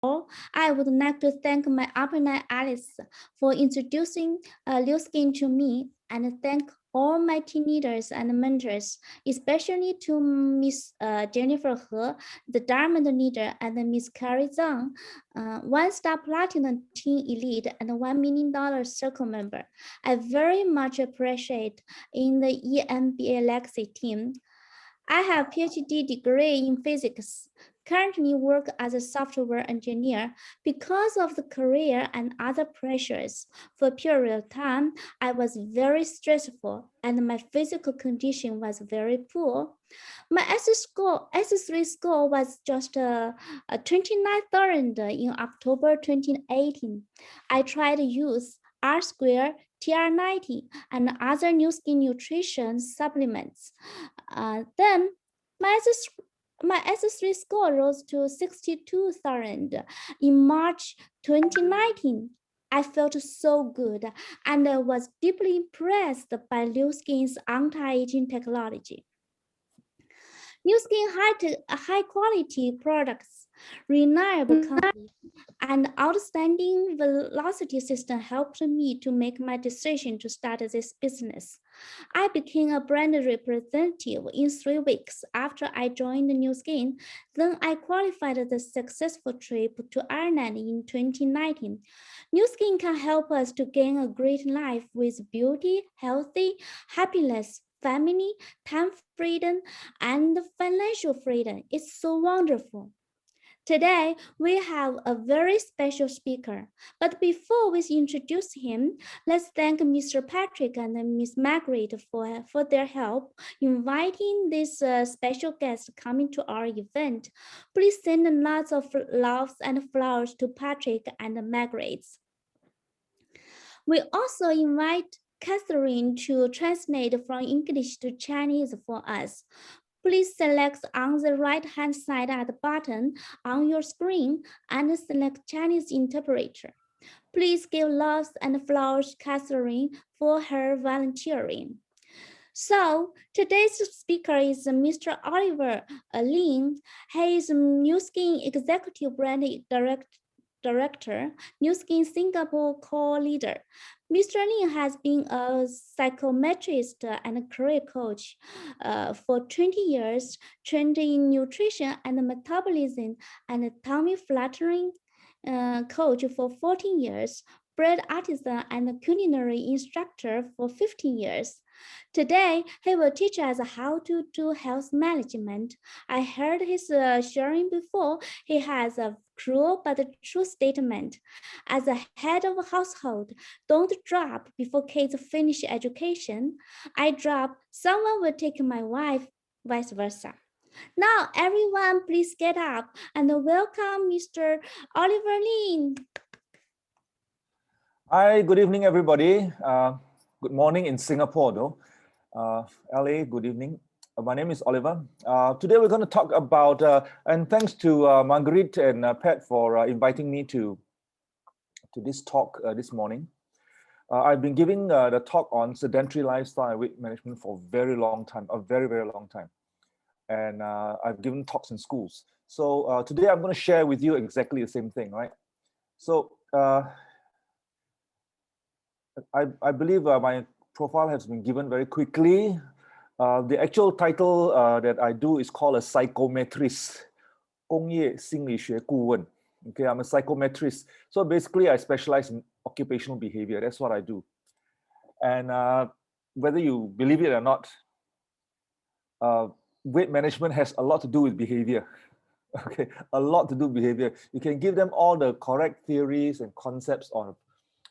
I would like to thank my upline Alice for introducing Skin to me, and thank all my team leaders and mentors, especially to Miss Jennifer He, the Diamond leader, and Miss Carrie Zhang, one-star platinum team elite and $1 million circle member. I very much appreciate in the EMBA Lexi team. I have a PhD degree in physics, currently work as a software engineer. Because of the career and other pressures, for a period of time, I was very stressful and my physical condition was very poor. My S3 score was just 29,000 in October 2018. I tried to use R-square, TR90, and other new skin nutrition supplements. Then my S3 score rose to 62,000 in March 2019. I felt so good and I was deeply impressed by Nu Skin's anti-aging technology. Nu Skin high quality products, reliable company, and outstanding velocity system helped me to make my decision to start this business. I became a brand representative in 3 weeks after I joined Nu Skin. Then I qualified the successful trip to Ireland in 2019. Nu Skin can help us to gain a great life with beauty, healthy, happiness, family, time freedom, and financial freedom. It's so wonderful. Today, we have a very special speaker. But before we introduce him, let's thank Mr. Patrick and Ms. Margaret for their help inviting this special guest coming to our event. Please send lots of loves and flowers to Patrick and Margaret. We also invite Catherine to translate from English to Chinese for us. Please select on the right-hand side at the bottom on your screen and select Chinese interpreter. Please give loves and flowers to Catherine for her volunteering. So today's speaker is Mr. Oliver Lim. He is Nu Skin Executive Brand Director, Nu Skin Singapore co-leader. Mr. Lim has been a psychometrist and a career coach for 20 years, trained in nutrition and metabolism, and a tummy flattering coach for 14 years, bread artisan and culinary instructor for 15 years. Today, he will teach us how to do health management. I heard his sharing before. He has a cruel but true statement. As a head of a household, don't drop before kids finish education. I drop, someone will take my wife, vice versa. Now, everyone, please get up and welcome Mr. Oliver Lim. Hi, good evening, everybody. Good morning in Singapore, though. LA, good evening. My name is Oliver. Today we're going to talk about, and thanks to Marguerite and Pat for inviting me to this talk this morning. I've been giving the talk on sedentary lifestyle and weight management for a very long time, a very, very long time. And I've given talks in schools. So today I'm going to share with you exactly the same thing, right? So I believe my profile has been given very quickly. The actual title that I do is called a psychometrist. 工业心理学顾问. Okay, I'm a psychometrist. So basically, I specialize in occupational behavior. That's what I do. And whether you believe it or not, weight management has a lot to do with behavior. Okay, a lot to do with behavior. You can give them all the correct theories and concepts on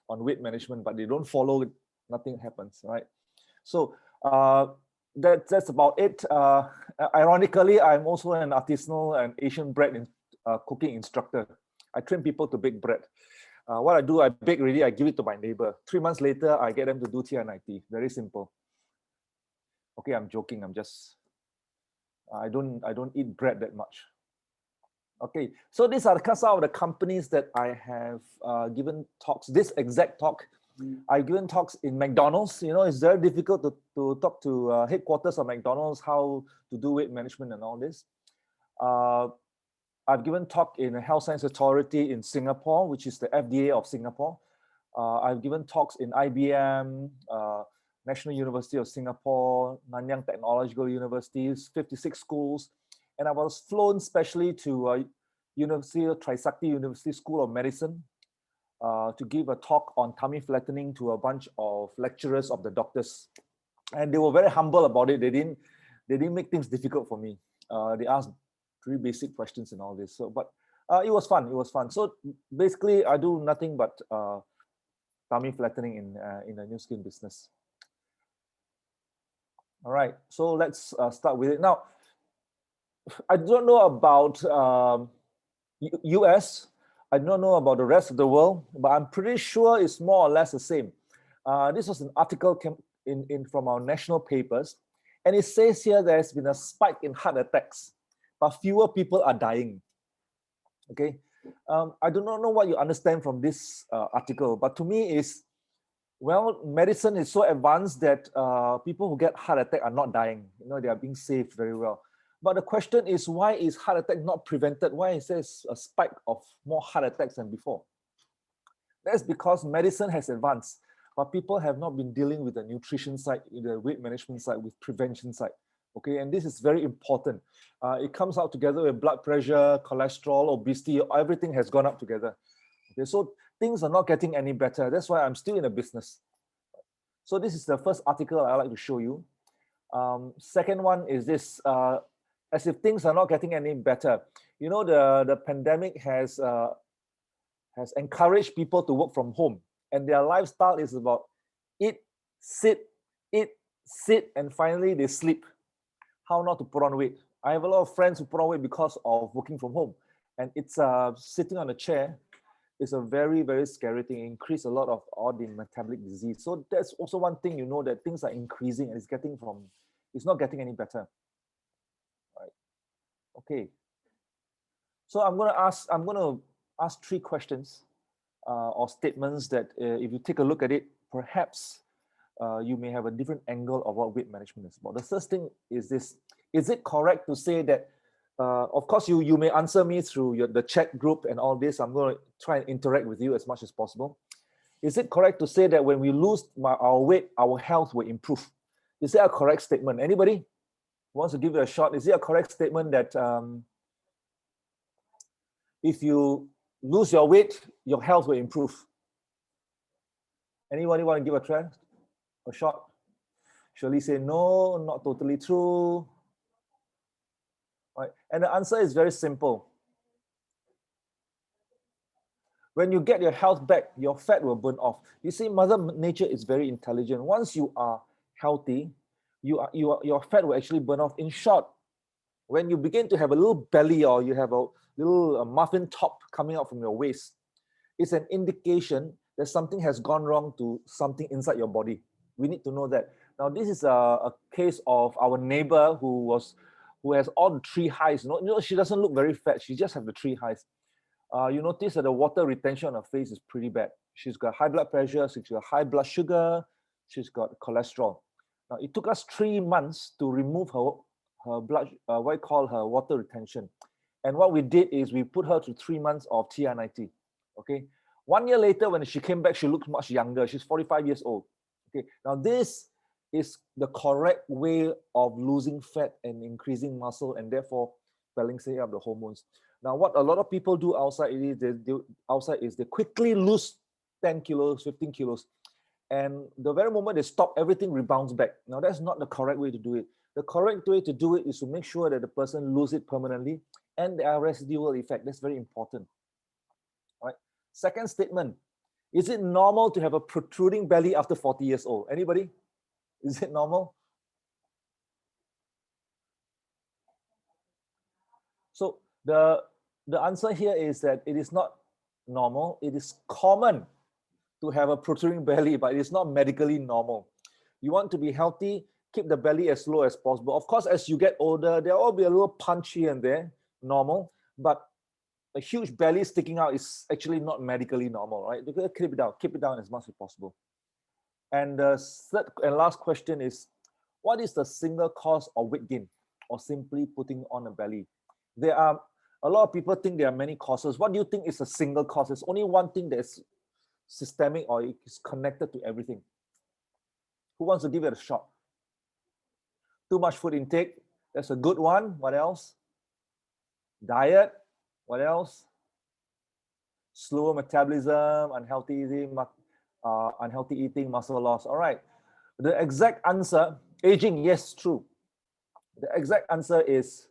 weight management, but they don't follow it, nothing happens, right? So that's about it. Ironically, I'm also an artisanal and Asian bread cooking instructor. I train people to bake bread. What I do, I bake ready, I give it to my neighbor. 3 months later, I get them to do TR90. Very simple. Okay, I'm joking. I don't eat bread that much. Okay, so these are some of the companies that I have given talks. This exact talk, I've given talks in McDonald's. You know, it's very difficult to talk to headquarters of McDonald's how to do weight management and all this. I've given talk in a Health Science Authority in Singapore, which is the FDA of Singapore. I've given talks in IBM, National University of Singapore, Nanyang Technological Universities, 56 schools. And I was flown specially to Trisakti University School of Medicine to give a talk on tummy flattening to a bunch of lecturers of the doctors. And they were very humble about it. They didn't make things difficult for me. They asked pretty basic questions and all this. So, but it was fun. It was fun. So basically, I do nothing but tummy flattening in the new skin business. All right. So let's start with it now. I don't know about US. I don't know about the rest of the world, but I'm pretty sure it's more or less the same. This was an article from our national papers, and it says here there's been a spike in heart attacks, but fewer people are dying. Okay, I do not know what you understand from this article, but to me is, well, medicine is so advanced that people who get heart attack are not dying. You know, they are being saved very well. But the question is, why is heart attack not prevented? Why is there a spike of more heart attacks than before? That's because medicine has advanced, but people have not been dealing with the nutrition side, the weight management side, with prevention side. Okay, and this is very important. It comes out together with blood pressure, cholesterol, obesity, everything has gone up together. Okay, so things are not getting any better. That's why I'm still in the business. So this is the first article I like to show you. Second one is this, as if things are not getting any better. You know, the pandemic has encouraged people to work from home, and their lifestyle is about eat, sit, and finally they sleep. How not to put on weight? I have a lot of friends who put on weight because of working from home, and it's sitting on a chair is a very, very scary thing. It increases a lot of all the metabolic disease. So that's also one thing, you know, that things are increasing and it's not getting any better. Right. Okay. So I'm going to ask 3 questions or statements that if you take a look at it, perhaps you may have a different angle of what weight management is about. The first thing is this: is it correct to say that, of course, you may answer me through the chat group and all this. I'm going to try and interact with you as much as possible. Is it correct to say that when we lose our weight, our health will improve? Is that a correct statement? Anybody wants to give it a shot? Is it a correct statement that if you lose your weight, your health will improve? Anybody want to give a try? A shot? Shirley say no, not totally true. Right. And the answer is very simple. When you get your health back, your fat will burn off. You see, Mother Nature is very intelligent. Once you are healthy, your fat will actually burn off. In short, when you begin to have a little belly or you have a little muffin top coming out from your waist, it's an indication that something has gone wrong to something inside your body. We need to know that. Now, this is a case of our neighbor who has all the 3 highs. You know, she doesn't look very fat. She just has the 3 highs. You notice that the water retention on her face is pretty bad. She's got high blood pressure, she's got high blood sugar, she's got cholesterol. Now, it took us 3 months to remove her blood, what we call her water retention. And what we did is we put her to 3 months of TR90. Okay. 1 year later, when she came back, she looks much younger. She's 45 years old. Okay. Now, this is the correct way of losing fat and increasing muscle, and therefore balancing up the hormones. Now, what a lot of people do outside is they quickly lose 10 kilos, 15 kilos. And the very moment they stop, everything rebounds back. Now, that's not the correct way to do it. The correct way to do it is to make sure that the person loses it permanently and there are residual effect. That's very important. All right. Second statement: is it normal to have a protruding belly after 40 years old? Anybody? Is it normal? So the answer here is that it is not normal. It is common to have a protruding belly, but it is not medically normal. You want to be healthy, keep the belly as low as possible. Of course, as you get older, there will be a little punch here and there, normal, but a huge belly sticking out is actually not medically normal, right? You gotta keep it down as much as possible. And the third and last question is, what is the single cause of weight gain or simply putting on a belly? There are A lot of people think there are many causes. What do you think is a single cause? There's only one thing that's systemic or is connected to everything. Who wants to give it a shot? Too much food intake. That's a good one. What else? Diet. What else? Slower metabolism, unhealthy eating, muscle loss. All right. The exact answer, aging, yes, true. The exact answer is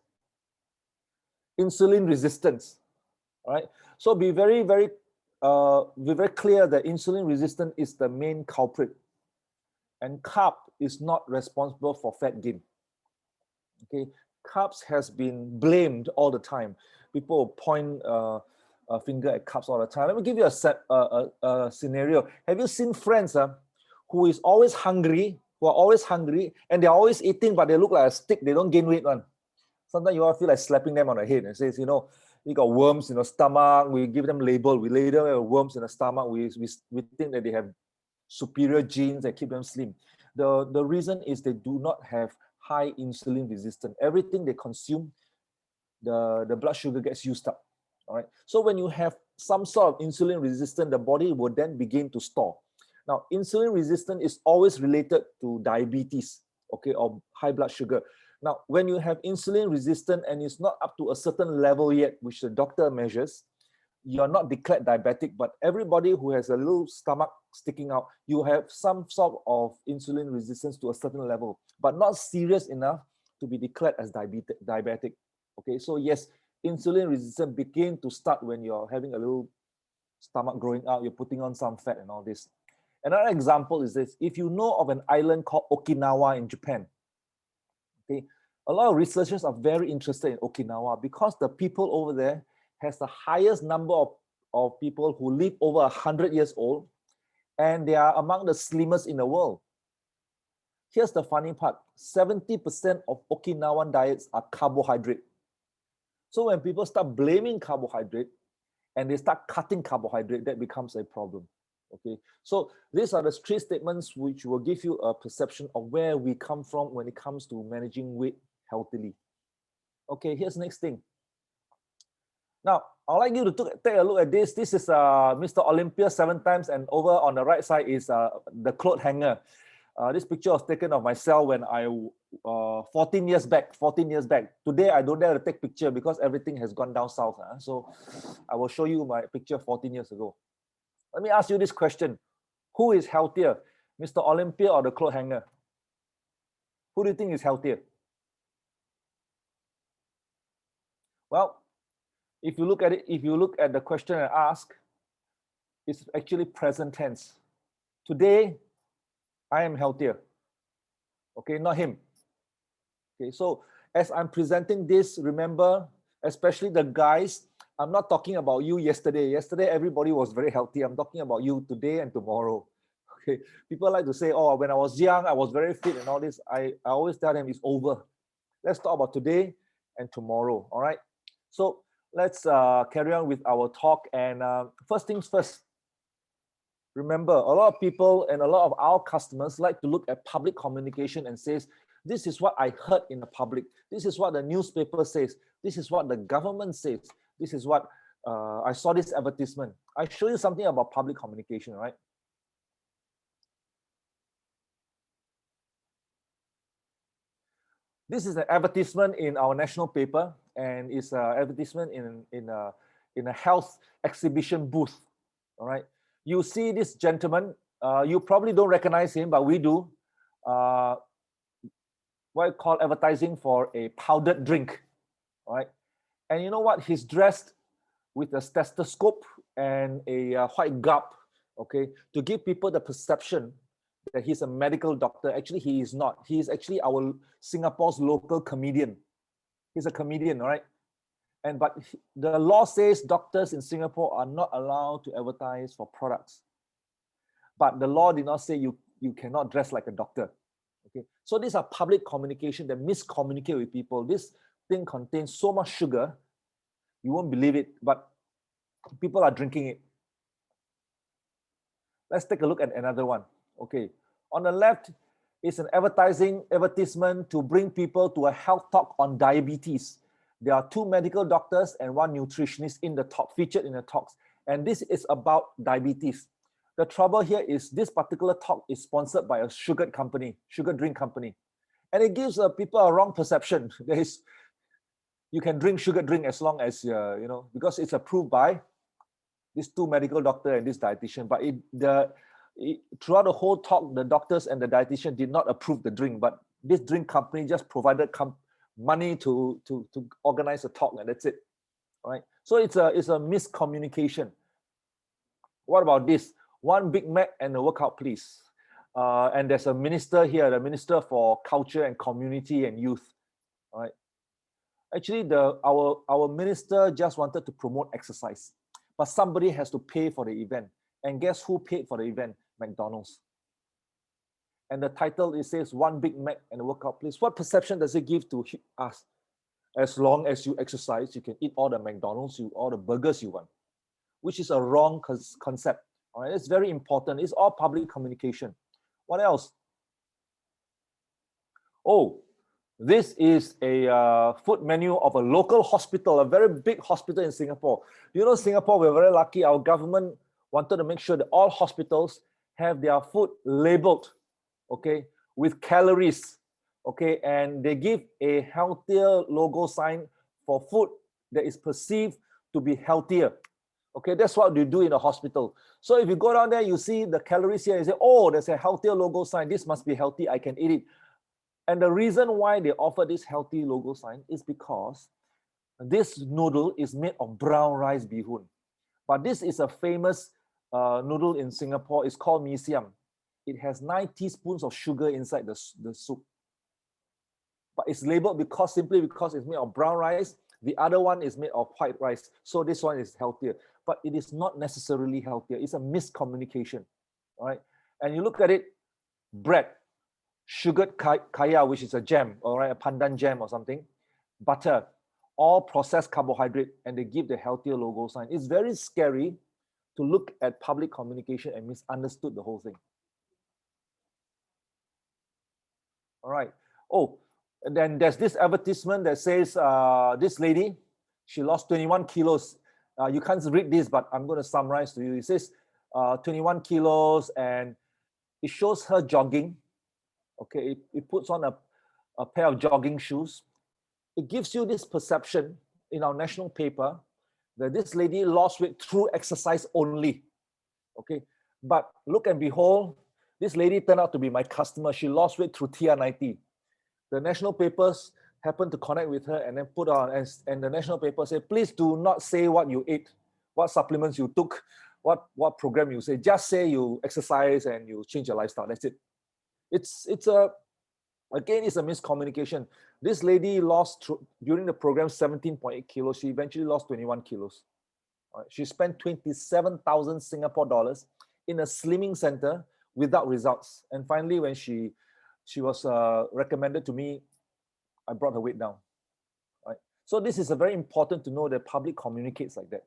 insulin resistance. All right. So be very clear that insulin resistance is the main culprit, and carb is not responsible for fat gain. Okay, carbs has been blamed all the time. People point a finger at carbs all the time. Let me give you a scenario. Have you seen friends who are always hungry, and they're always eating, but they look like a stick, they don't gain weight one? Sometimes you all feel like slapping them on the head and says, you know, you got worms in the stomach, we give them label, we label them worms in the stomach, we think that they have superior genes that keep them slim. The reason is they do not have high insulin resistance. Everything they consume, the blood sugar gets used up. All right. So when you have some sort of insulin resistance, the body will then begin to store. Now, insulin resistance is always related to diabetes, okay, or high blood sugar. Now, when you have insulin resistance and it's not up to a certain level yet, which the doctor measures, you're not declared diabetic, but everybody who has a little stomach sticking out, you have some sort of insulin resistance to a certain level, but not serious enough to be declared as diabetic. Okay, so yes, insulin resistance begin to start when you're having a little stomach growing out, you're putting on some fat and all this. Another example is this. If you know of an island called Okinawa in Japan, okay, a lot of researchers are very interested in Okinawa because the people over there has the highest number of people who live over 100 years old, and they are among the slimmest in the world. Here's the funny part. 70% of Okinawan diets are carbohydrate. So when people start blaming carbohydrate and they start cutting carbohydrate, that becomes a problem. Okay, so these are the three statements which will give you a perception of where we come from when it comes to managing weight healthily. Okay, here's the next thing. Now, I'd like you to take a look at this. This is Mr. Olympia 7 times, and over on the right side is the cloth hanger. This picture was taken of myself when I 14 years back. Today, I don't dare to take picture because everything has gone down south. So I will show you my picture 14 years ago. Let me ask you this question. Who is healthier, Mr. Olympia or the cloth hanger? Who do you think is healthier? Well, if you look at it, if you look at the question I ask, it's actually present tense. Today, I am healthier. Okay, not him. Okay, so as I'm presenting this, remember, especially the guys, I'm not talking about you yesterday. Yesterday, everybody was very healthy. I'm talking about you today and tomorrow. Okay, people like to say, oh, when I was young, I was very fit and all this. I always tell them it's over. Let's talk about today and tomorrow, all right? So let's carry on with our talk. And first things first, remember, a lot of people and a lot of our customers like to look at public communication and says, this is what I heard in the public. This is what the newspaper says. This is what the government says. This is what I saw this advertisement. I show you something about public communication, right? This is an advertisement in our national paper, and it's an advertisement in a health exhibition booth. All right, you see this gentleman. You probably don't recognize him, but we do. What I call advertising for a powdered drink. All right, and you know what? He's dressed with a stethoscope and a white garb. Okay, to give people the perception that he's a medical doctor. Actually, he is not. He is actually our Singapore's local comedian. He's a comedian, all right? But the law says doctors in Singapore are not allowed to advertise for products. But the law did not say you cannot dress like a doctor. Okay, so these are public communication that miscommunicate with people. This thing contains so much sugar, you won't believe it, but people are drinking it. Let's take a look at another one. Okay, on the left is an advertisement to bring people to a health talk on diabetes. There are 2 medical doctors and 1 nutritionist in the talk, featured in the talks. And this is about diabetes. The trouble here is this particular talk is sponsored by a sugar drink company. And it gives people a wrong perception. You can drink sugar drink as long as, because it's approved by these 2 medical doctors and this dietitian. But throughout the whole talk, the doctors and the dietitian did not approve the drink, but this drink company just provided money to organize a talk, and that's it. All right. So it's a miscommunication. What about this? 1 Big Mac and a workout, please. And there's a minister here, the Minister for Culture and Community and Youth. All right. Actually, our minister just wanted to promote exercise, but somebody has to pay for the event. And guess who paid for the event? McDonald's. And the title, it says 1 Big Mac and a workout, please. What perception does it give to us? As long as you exercise, you can eat all the McDonald's, all the burgers you want, which is a wrong concept. All right, it's very important. It's all public communication. What else? Oh, this is a food menu of a local hospital, a very big hospital in Singapore. You know, Singapore, we're very lucky. Our government wanted to make sure that all hospitals have their food labeled, okay, with calories, okay, and they give a healthier logo sign for food that is perceived to be healthier. Okay, that's what you do in a hospital. So if you go down there, you see the calories here, you say, oh, there's a healthier logo sign. This must be healthy. I can eat it. And the reason why they offer this healthy logo sign is because this noodle is made of brown rice bee hoon. But this is a famous noodle in Singapore. It's called mee siam. It has 9 teaspoons of sugar inside the soup. But it's labeled simply because it's made of brown rice. The other one is made of white rice. So this one is healthier. But it is not necessarily healthier. It's a miscommunication. All right. And you look at it, bread, sugared kaya, which is a jam, all right, a pandan jam or something, butter, all processed carbohydrate, and they give the healthier logo sign. It's very scary to look at public communication and misunderstood the whole thing. All right. Oh, and then there's this advertisement that says this lady, she lost 21 kilos. You can't read this, but I'm going to summarize to you. It says 21 kilos, and it shows her jogging. Okay, it puts on a pair of jogging shoes. It gives you this perception in our national paper that this lady lost weight through exercise only. Okay, but look and behold, this lady turned out to be my customer. She lost weight through TR90. The national papers happened to connect with her and then put on, and the national paper said, please do not say what you ate, what supplements you took, what program you say. Just say you exercise and you change your lifestyle. That's it. It's a miscommunication. This lady lost during the program 17.8 kilos. She eventually lost 21 kilos. Right. She spent 27,000 Singapore dollars in a slimming center without results. And finally, when she was recommended to me, I brought her weight down. Right. So this is a very important to know that public communicates like that.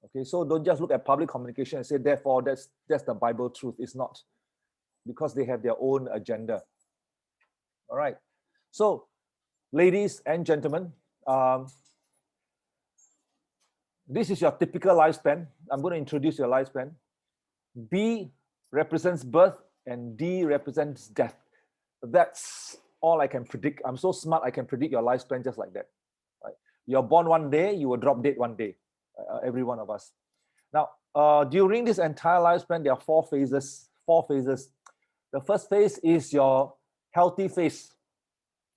Okay, so don't just look at public communication and say, therefore, that's the Bible truth. It's not, because they have their own agenda. All right. So, ladies and gentlemen, this is your typical lifespan. I'm going to introduce your lifespan. B represents birth and D represents death. That's all I can predict. I'm so smart, I can predict your lifespan just like that. Right? You're born one day, you will drop dead one day. Every one of us. Now, during this entire lifespan, there are 4 phases. 4 phases. The first phase is your healthy phase.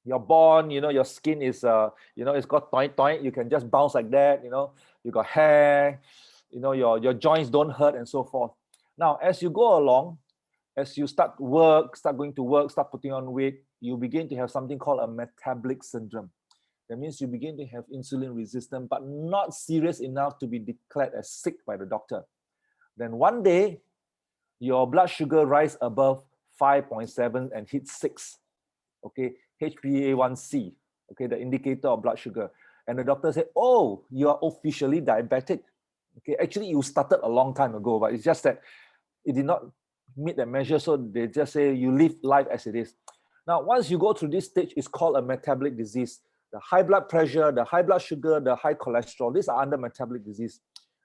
You're born, your skin is, it's got toy. You can just bounce like that, you got hair, your joints don't hurt and so forth. Now, as you go along, as you start going to work, start putting on weight, you begin to have something called a metabolic syndrome. That means you begin to have insulin resistance, but not serious enough to be declared as sick by the doctor. Then one day, your blood sugar rise above 5.7 and hit 6. Okay, HbA1c, okay, the indicator of blood sugar. And the doctor said, oh, you are officially diabetic. Okay, actually you started a long time ago, but it's just that it did not meet that measure, so they just say you live life as it is. Now, once you go through this stage, it's called a metabolic disease. The high blood pressure, the high blood sugar, the high cholesterol, these are under metabolic disease.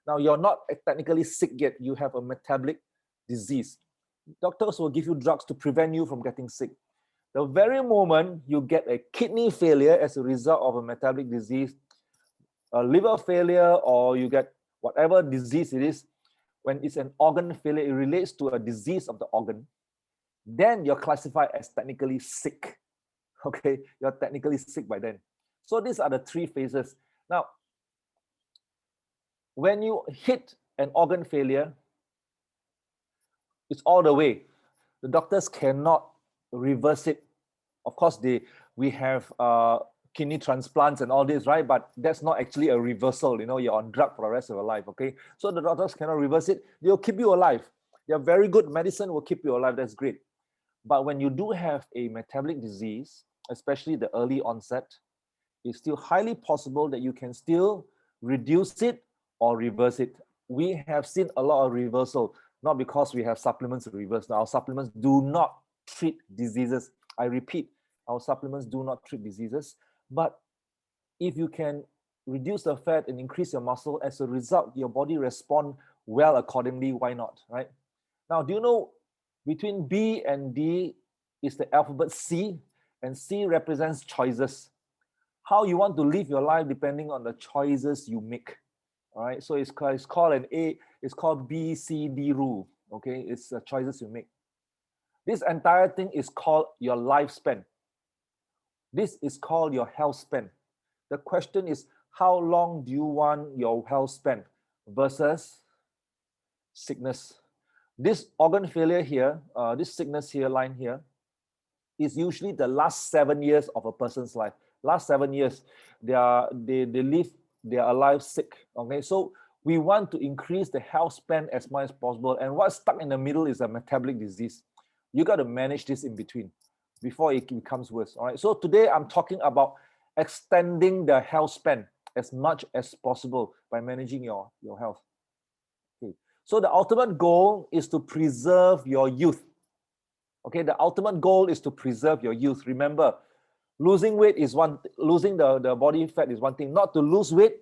Now, you're not technically sick yet. You have a metabolic disease. Doctors will give you drugs to prevent you from getting sick. The very moment you get a kidney failure as a result of a metabolic disease, a liver failure, or you get whatever disease it is, when it's an organ failure, it relates to a disease of the organ, then you're classified as technically sick. Okay, you're technically sick by then. So these are the three phases. Now, when you hit an organ failure, it's all the way. The doctors cannot reverse it. Of course, we have kidney transplants and all this, right? But that's not actually a reversal. You know, you're on drug for the rest of your life, okay? So the doctors cannot reverse it. They'll keep you alive. They're very good. Medicine will keep you alive. That's great. But when you do have a metabolic disease, especially the early onset, it's still highly possible that you can still reduce it or reverse it. We have seen a lot of reversal, not because we have supplements to reverse. Now, our supplements do not treat diseases. I repeat, our supplements do not treat diseases. But if you can reduce the fat and increase your muscle, as a result, your body responds well accordingly. Why not, right? Now, do you know between B and D is the alphabet C, and C represents choices. How you want to live your life depending on the choices you make. All right, so it's called an A, it's called BCD rule. Okay, it's the choices you make. This entire thing is called your lifespan. This is called your health span. The question is, how long do you want your health span versus sickness? This organ failure here, this sickness here, line here, is usually the last 7 years of a person's life. Last 7 years, they are alive sick. Okay, so we want to increase the health span as much as possible. And what's stuck in the middle is a metabolic disease. You got to manage this in between before it becomes worse. All right. So today I'm talking about extending the health span as much as possible by managing your health. Okay. So the ultimate goal is to preserve your youth. Okay, the ultimate goal is to preserve your youth. Remember, losing weight is one, losing the body fat is one thing, not to lose weight,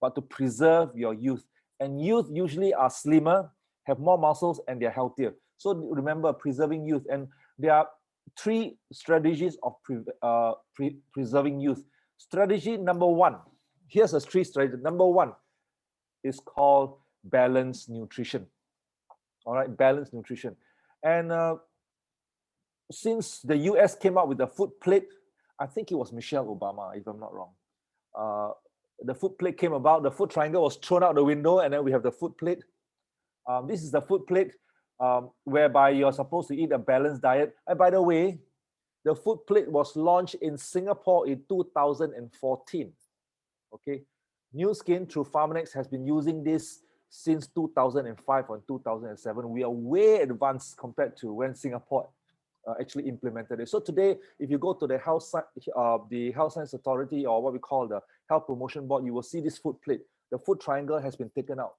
but to preserve your youth. And youth usually are slimmer, have more muscles, and they're healthier. So remember, preserving youth. And there are 3 strategies of preserving youth. Strategy number 1, here's a 3 strategy. Number 1 is called balanced nutrition. All right, balanced nutrition. And since the US came out with the food plate, I think it was Michelle Obama, if I'm not wrong. The food plate came about, the food triangle was thrown out the window, and then we have the food plate. This is the food plate whereby you're supposed to eat a balanced diet. And by the way, the food plate was launched in Singapore in 2014. Okay, New Skin through Pharmanex has been using this since 2005 or 2007. We are way advanced compared to when Singapore actually implemented it. So today, if you go to the Health Science Authority, or what we call the Health Promotion Board, you will see this food plate. The food triangle has been taken out.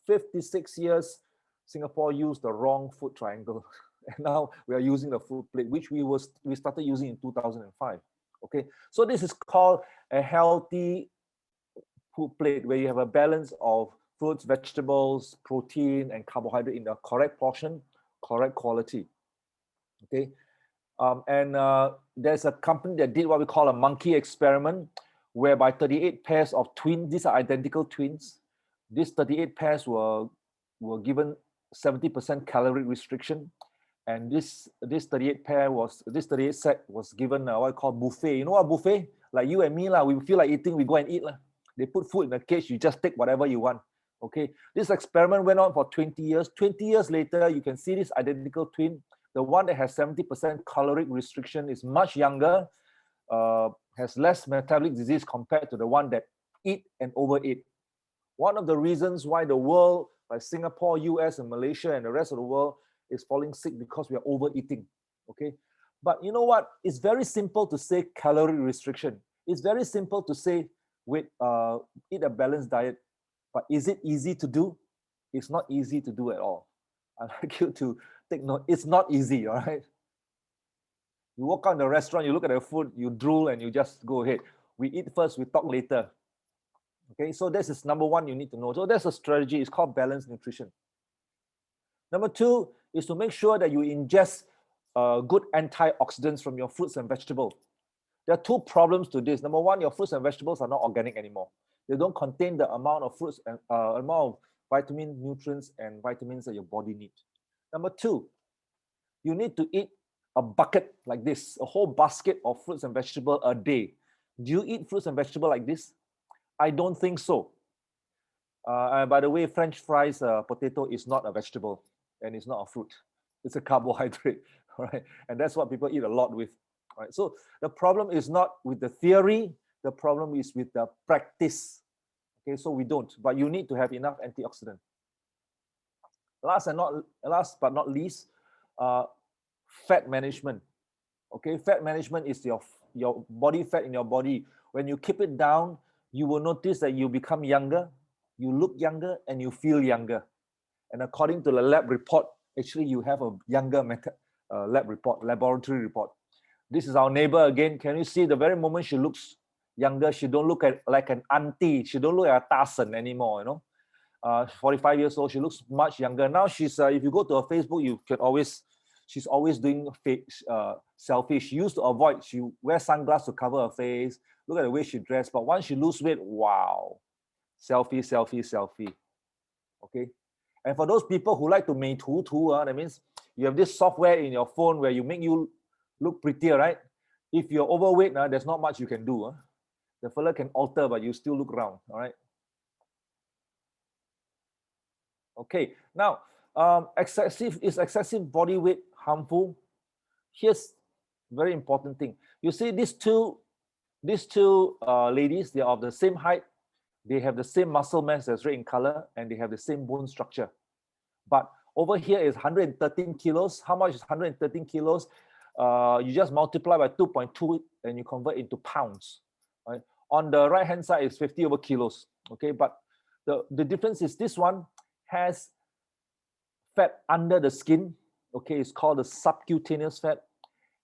56 years, Singapore used the wrong food triangle. And now we are using the food plate, which we started using in 2005. Okay, so this is called a healthy food plate, where you have a balance of fruits, vegetables, protein, and carbohydrate in the correct portion, correct quality. Okay, there's a company that did what we call a monkey experiment, whereby 38 pairs of twins, these are identical twins. These 38 pairs were given 70% calorie restriction, and this 38 set was given what we call buffet. You know what buffet? Like you and me lah, we feel like eating, we go and eat lah. They put food in a cage, you just take whatever you want. Okay, this experiment went on for 20 years. 20 years later, you can see this identical twin. The one that has 70% caloric restriction is much younger, has less metabolic disease compared to the one that eat and overeat. One of the reasons why the world, like Singapore, US, and Malaysia, and the rest of the world is falling sick, because we are overeating. Okay, but you know what? It's very simple to say calorie restriction. It's very simple to say eat a balanced diet. But is it easy to do? It's not easy to do at all. I'd like you to take note. It's not easy, all right? You walk out in the restaurant, you look at the food, you drool, and you just go ahead. We eat first, we talk later. Okay, so this is number one you need to know. So that's a strategy. It's called balanced nutrition. Number two is to make sure that you ingest good antioxidants from your fruits and vegetables. There are two problems to this. Number one, your fruits and vegetables are not organic anymore. They don't contain the amount of fruits and amount of vitamin, nutrients, and vitamins that your body needs. Number two, you need to eat a bucket like this, a whole basket of fruits and vegetables a day. Do you eat fruits and vegetables like this? I don't think so. By the way, French fries, potato is not a vegetable and it's not a fruit. It's a carbohydrate, all right? And that's what people eat a lot with. All right? So the problem is not with the theory, the problem is with the practice. Okay, so we don't, but you need to have enough antioxidant. Last but not least, fat management. Okay, fat management is your body fat in your body. When you keep it down, you will notice that you become younger, you look younger, and you feel younger. And according to the lab report, actually you have a younger laboratory report. This is our neighbor again. Can you see the very moment she looks younger, she don't look like an auntie, she don't look like a tasen anymore, you know. 45 years old, she looks much younger. Now she's, if you go to her Facebook, you can always, she's always doing selfies. She used to avoid, she wears sunglasses to cover her face. Look at the way she dressed. But once she loses weight, wow, selfie, selfie, selfie. Okay. And for those people who like to make that means you have this software in your phone where you make you look prettier, right? If you're overweight, there's not much you can do. The fella can alter, but you still look round. All right. Okay. Now, is excessive body weight harmful? Here's very important thing. You see these two ladies, they are of the same height, they have the same muscle mass that's red in color, and they have the same bone structure. But over here is 113 kilos. How much is 113 kilos? You just multiply by 2.2 and you convert into pounds. Right? On the right hand side is 50 over kilos. Okay, but the difference is this one has fat under the skin. Okay, it's called the subcutaneous fat.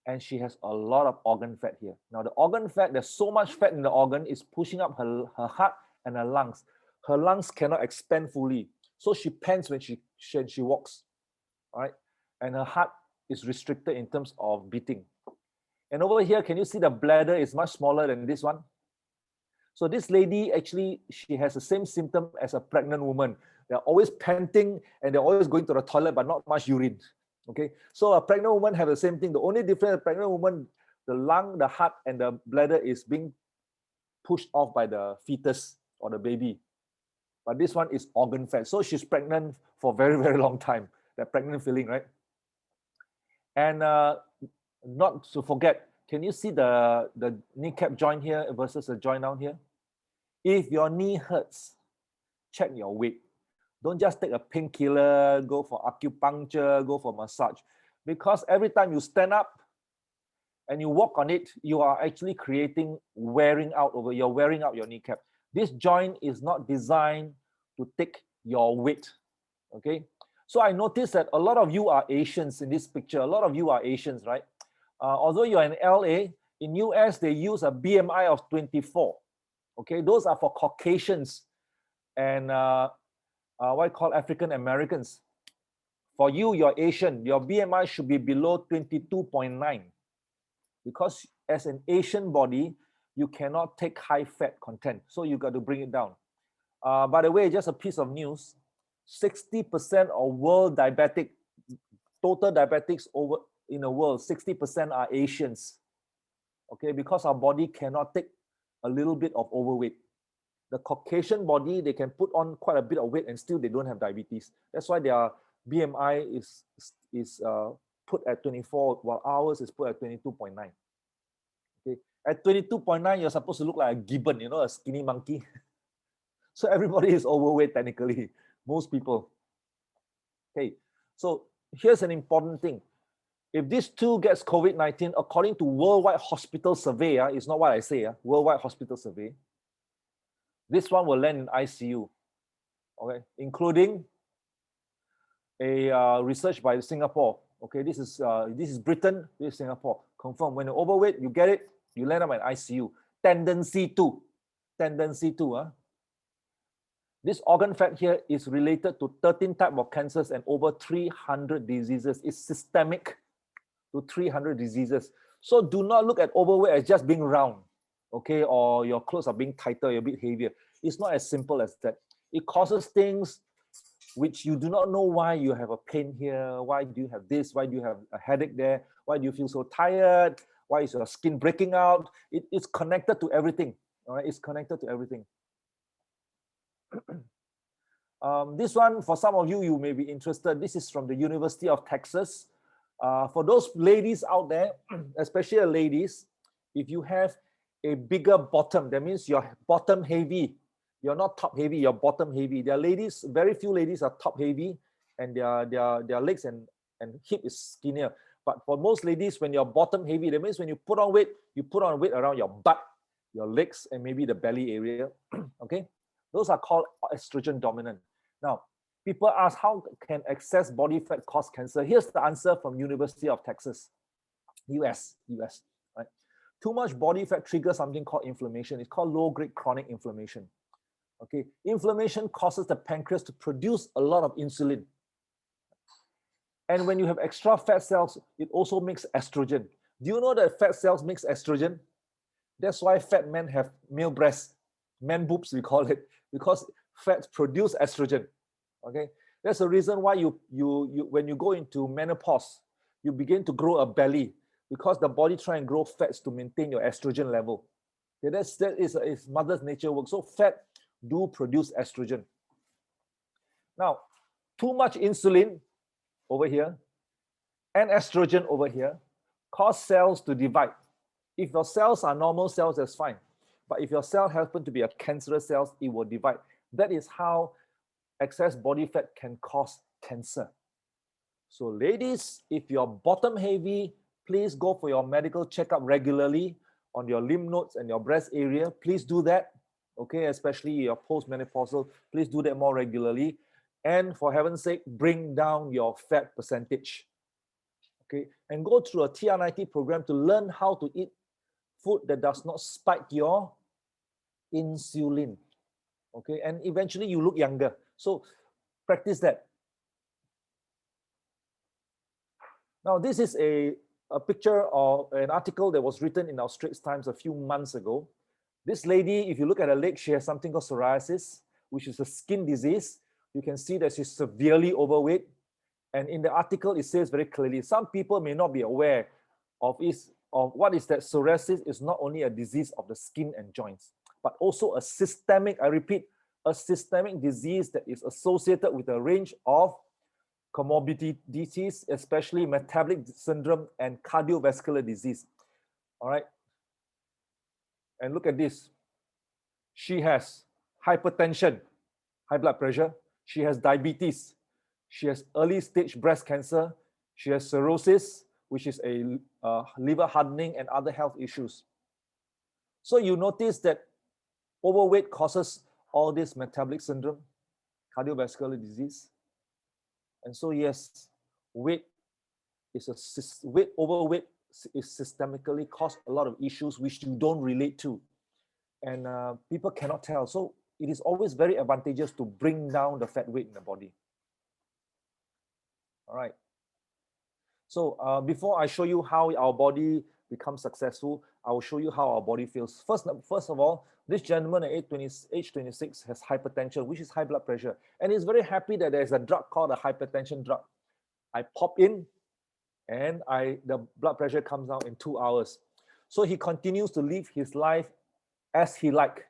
And she has a lot of organ fat here. Now the organ fat, there's so much fat in the organ, is pushing up her heart and her lungs. Her lungs cannot expand fully. So she pants when she walks. All right. And her heart is restricted in terms of beating. And over here, can you see the bladder is much smaller than this one? So this lady, actually, she has the same symptom as a pregnant woman. They're always panting and they're always going to the toilet, but not much urine. Okay, so a pregnant woman have the same thing. The only difference, a pregnant woman, the lung, the heart, and the bladder is being pushed off by the fetus or the baby. But this one is organ fat. So she's pregnant for a very, very long time. That pregnant feeling, right? And not to forget, can you see the kneecap joint here versus the joint down here? If your knee hurts, check your weight. Don't just take a painkiller, go for acupuncture, go for massage. Because every time you stand up and you walk on it, you are actually wearing out your kneecap. This joint is not designed to take your weight, okay? So I noticed that a lot of you are Asians in this picture. A lot of you are Asians, right? Although you are in LA, in US, they use a BMI of 24, okay? Those are for Caucasians and what I call African Americans. For you, you're Asian, your BMI should be below 22.9 because as an Asian body, you cannot take high fat content. So you got to bring it down. By the way, just a piece of news, 60% of world total diabetics over in the world, 60% are Asians. Okay, because our body cannot take a little bit of overweight. The Caucasian body, they can put on quite a bit of weight and still they don't have diabetes. That's why their BMI is put at 24, while ours is put at 22.9. Okay, at 22.9, you're supposed to look like a gibbon, you know, a skinny monkey. So everybody is overweight technically, most people. Okay, so here's an important thing. If this too gets COVID-19, according to Worldwide Hospital Survey, it's not what I say, Worldwide Hospital Survey, this one will land in ICU, okay, including a research by Singapore. Okay, this is Britain, this is Singapore. Confirm when you're overweight, you get it, you land up in ICU. tendency to. This organ fat here is related to 13 types of cancers and over 300 diseases. It's systemic to 300 diseases. So do not look at overweight as just being round, okay, or your clothes are being tighter, you're a bit heavier. It's not as simple as that. It causes things which you do not know why you have a pain here, why do you have this, why do you have a headache there, why do you feel so tired, why is your skin breaking out? It's connected to everything, all right? It's connected to everything. This one, for some of you, you may be interested. This is from the University of Texas. For those ladies out there, especially ladies, if you have a bigger bottom, that means you're bottom heavy. You're not top heavy, you're bottom heavy. There are ladies, very few ladies are top heavy, and their legs and hip is skinnier. But for most ladies, when you're bottom heavy, that means when you put on weight around your butt, your legs, and maybe the belly area. Okay? Those are called estrogen dominant. Now, people ask, how can excess body fat cause cancer? Here's the answer from University of Texas, US, right? Too much body fat triggers something called inflammation. It's called low-grade chronic inflammation. Okay, inflammation causes the pancreas to produce a lot of insulin. And when you have extra fat cells, it also makes estrogen. Do you know that fat cells makes estrogen? That's why fat men have male breasts, man boobs we call it, because fats produce estrogen. Okay, that's the reason why you when you go into menopause, you begin to grow a belly, because the body try and grow fats to maintain your estrogen level. Okay, that is mother's nature work. So fat do produce estrogen. Now, too much insulin over here and estrogen over here cause cells to divide. If your cells are normal cells, that's fine. But if your cell happen to be a cancerous cells, it will divide. That is how excess body fat can cause cancer. So ladies, if you're bottom heavy, please go for your medical checkup regularly on your lymph nodes and your breast area. Please do that. Okay, especially your postmenopausal, please do that more regularly. And for heaven's sake, bring down your fat percentage. Okay, and go through a TR90 program to learn how to eat food that does not spike your insulin. Okay, and eventually you look younger. So practice that. Now, this is a picture of an article that was written in our Straits Times a few months ago. This lady, if you look at her leg, she has something called psoriasis, which is a skin disease. You can see that she's severely overweight. And in the article, it says very clearly, some people may not be aware of what is that psoriasis is not only a disease of the skin and joints, but also a systemic, I repeat, a systemic disease that is associated with a range of comorbidities, especially metabolic syndrome and cardiovascular disease. All right. And look at this. She has hypertension, high blood pressure. She has diabetes. She has early stage breast cancer. She has cirrhosis, which is a liver hardening and other health issues. So you notice that overweight causes all this metabolic syndrome, cardiovascular disease. And so yes, overweight is systemically cause a lot of issues which you don't relate to, and people cannot tell. So it is always very advantageous to bring down the fat weight in the body. All right. So before I show you how our body becomes successful, I will show you how our body feels. First of all, this gentleman at age 26 has hypertension, which is high blood pressure, and he's very happy that there's a drug called a hypertension drug. I pop in, and the blood pressure comes down in 2 hours. So he continues to live his life as he like.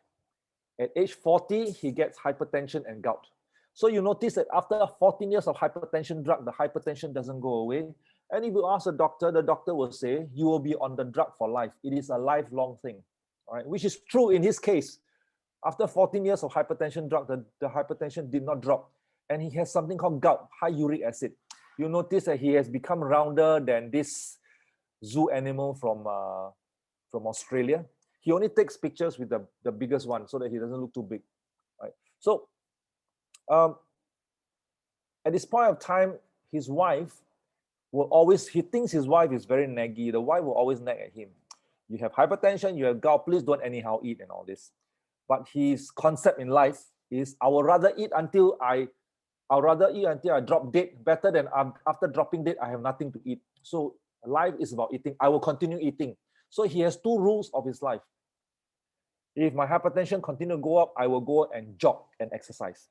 At age 40, he gets hypertension and gout. So you notice that after 14 years of hypertension drug, the hypertension doesn't go away. And if you ask the doctor will say, you will be on the drug for life. It is a lifelong thing, all right? Which is true in his case. After 14 years of hypertension drug, the hypertension did not drop. And he has something called gout, high uric acid. You notice that he has become rounder than this zoo animal from Australia. He only takes pictures with the biggest one so that he doesn't look too big. Right? So at this point of time, his wife he thinks his wife is very naggy. The wife will always nag at him. You have hypertension, you have gout, please don't anyhow eat and all this. But his concept in life is, I would rather eat until I drop dead, better than after dropping dead, I have nothing to eat. So life is about eating. I will continue eating. So he has two rules of his life. If my hypertension continue to go up, I will go and jog and exercise.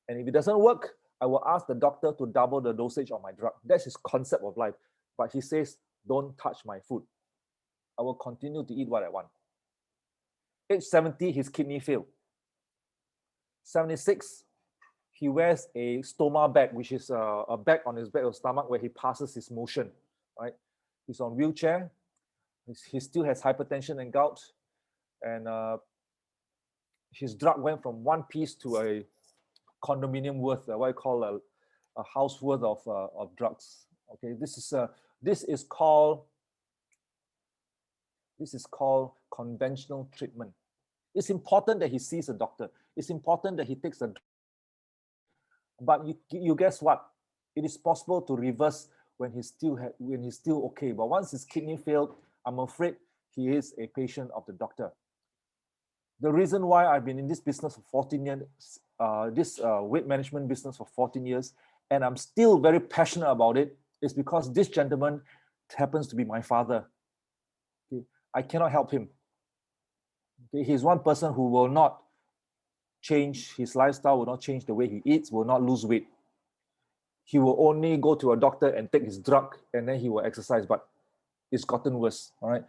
And if it doesn't work, I will ask the doctor to double the dosage of my drug. That's his concept of life. But he says, don't touch my food. I will continue to eat what I want. Age 70, his kidney failed. 76, he wears a stoma bag, which is a bag on his back of stomach where he passes his motion, right? He's on wheelchair. He still has hypertension and gout. And his drug went from one piece to a condominium worth, what I call a house worth of drugs. Okay, this is called conventional treatment. It's important that he sees a doctor. It's important that he takes a drug. But you guess what? It is possible to reverse when he's still okay. But once his kidney failed, I'm afraid he is a patient of the doctor. The reason why I've been in this business for 14 years, this weight management business for 14 years, and I'm still very passionate about it, is because this gentleman happens to be my father. Okay? I cannot help him. Okay? He's one person who will not change his lifestyle, will not change the way he eats, will not lose weight. He will only go to a doctor and take his drug, and then he will exercise, but it's gotten worse. All right.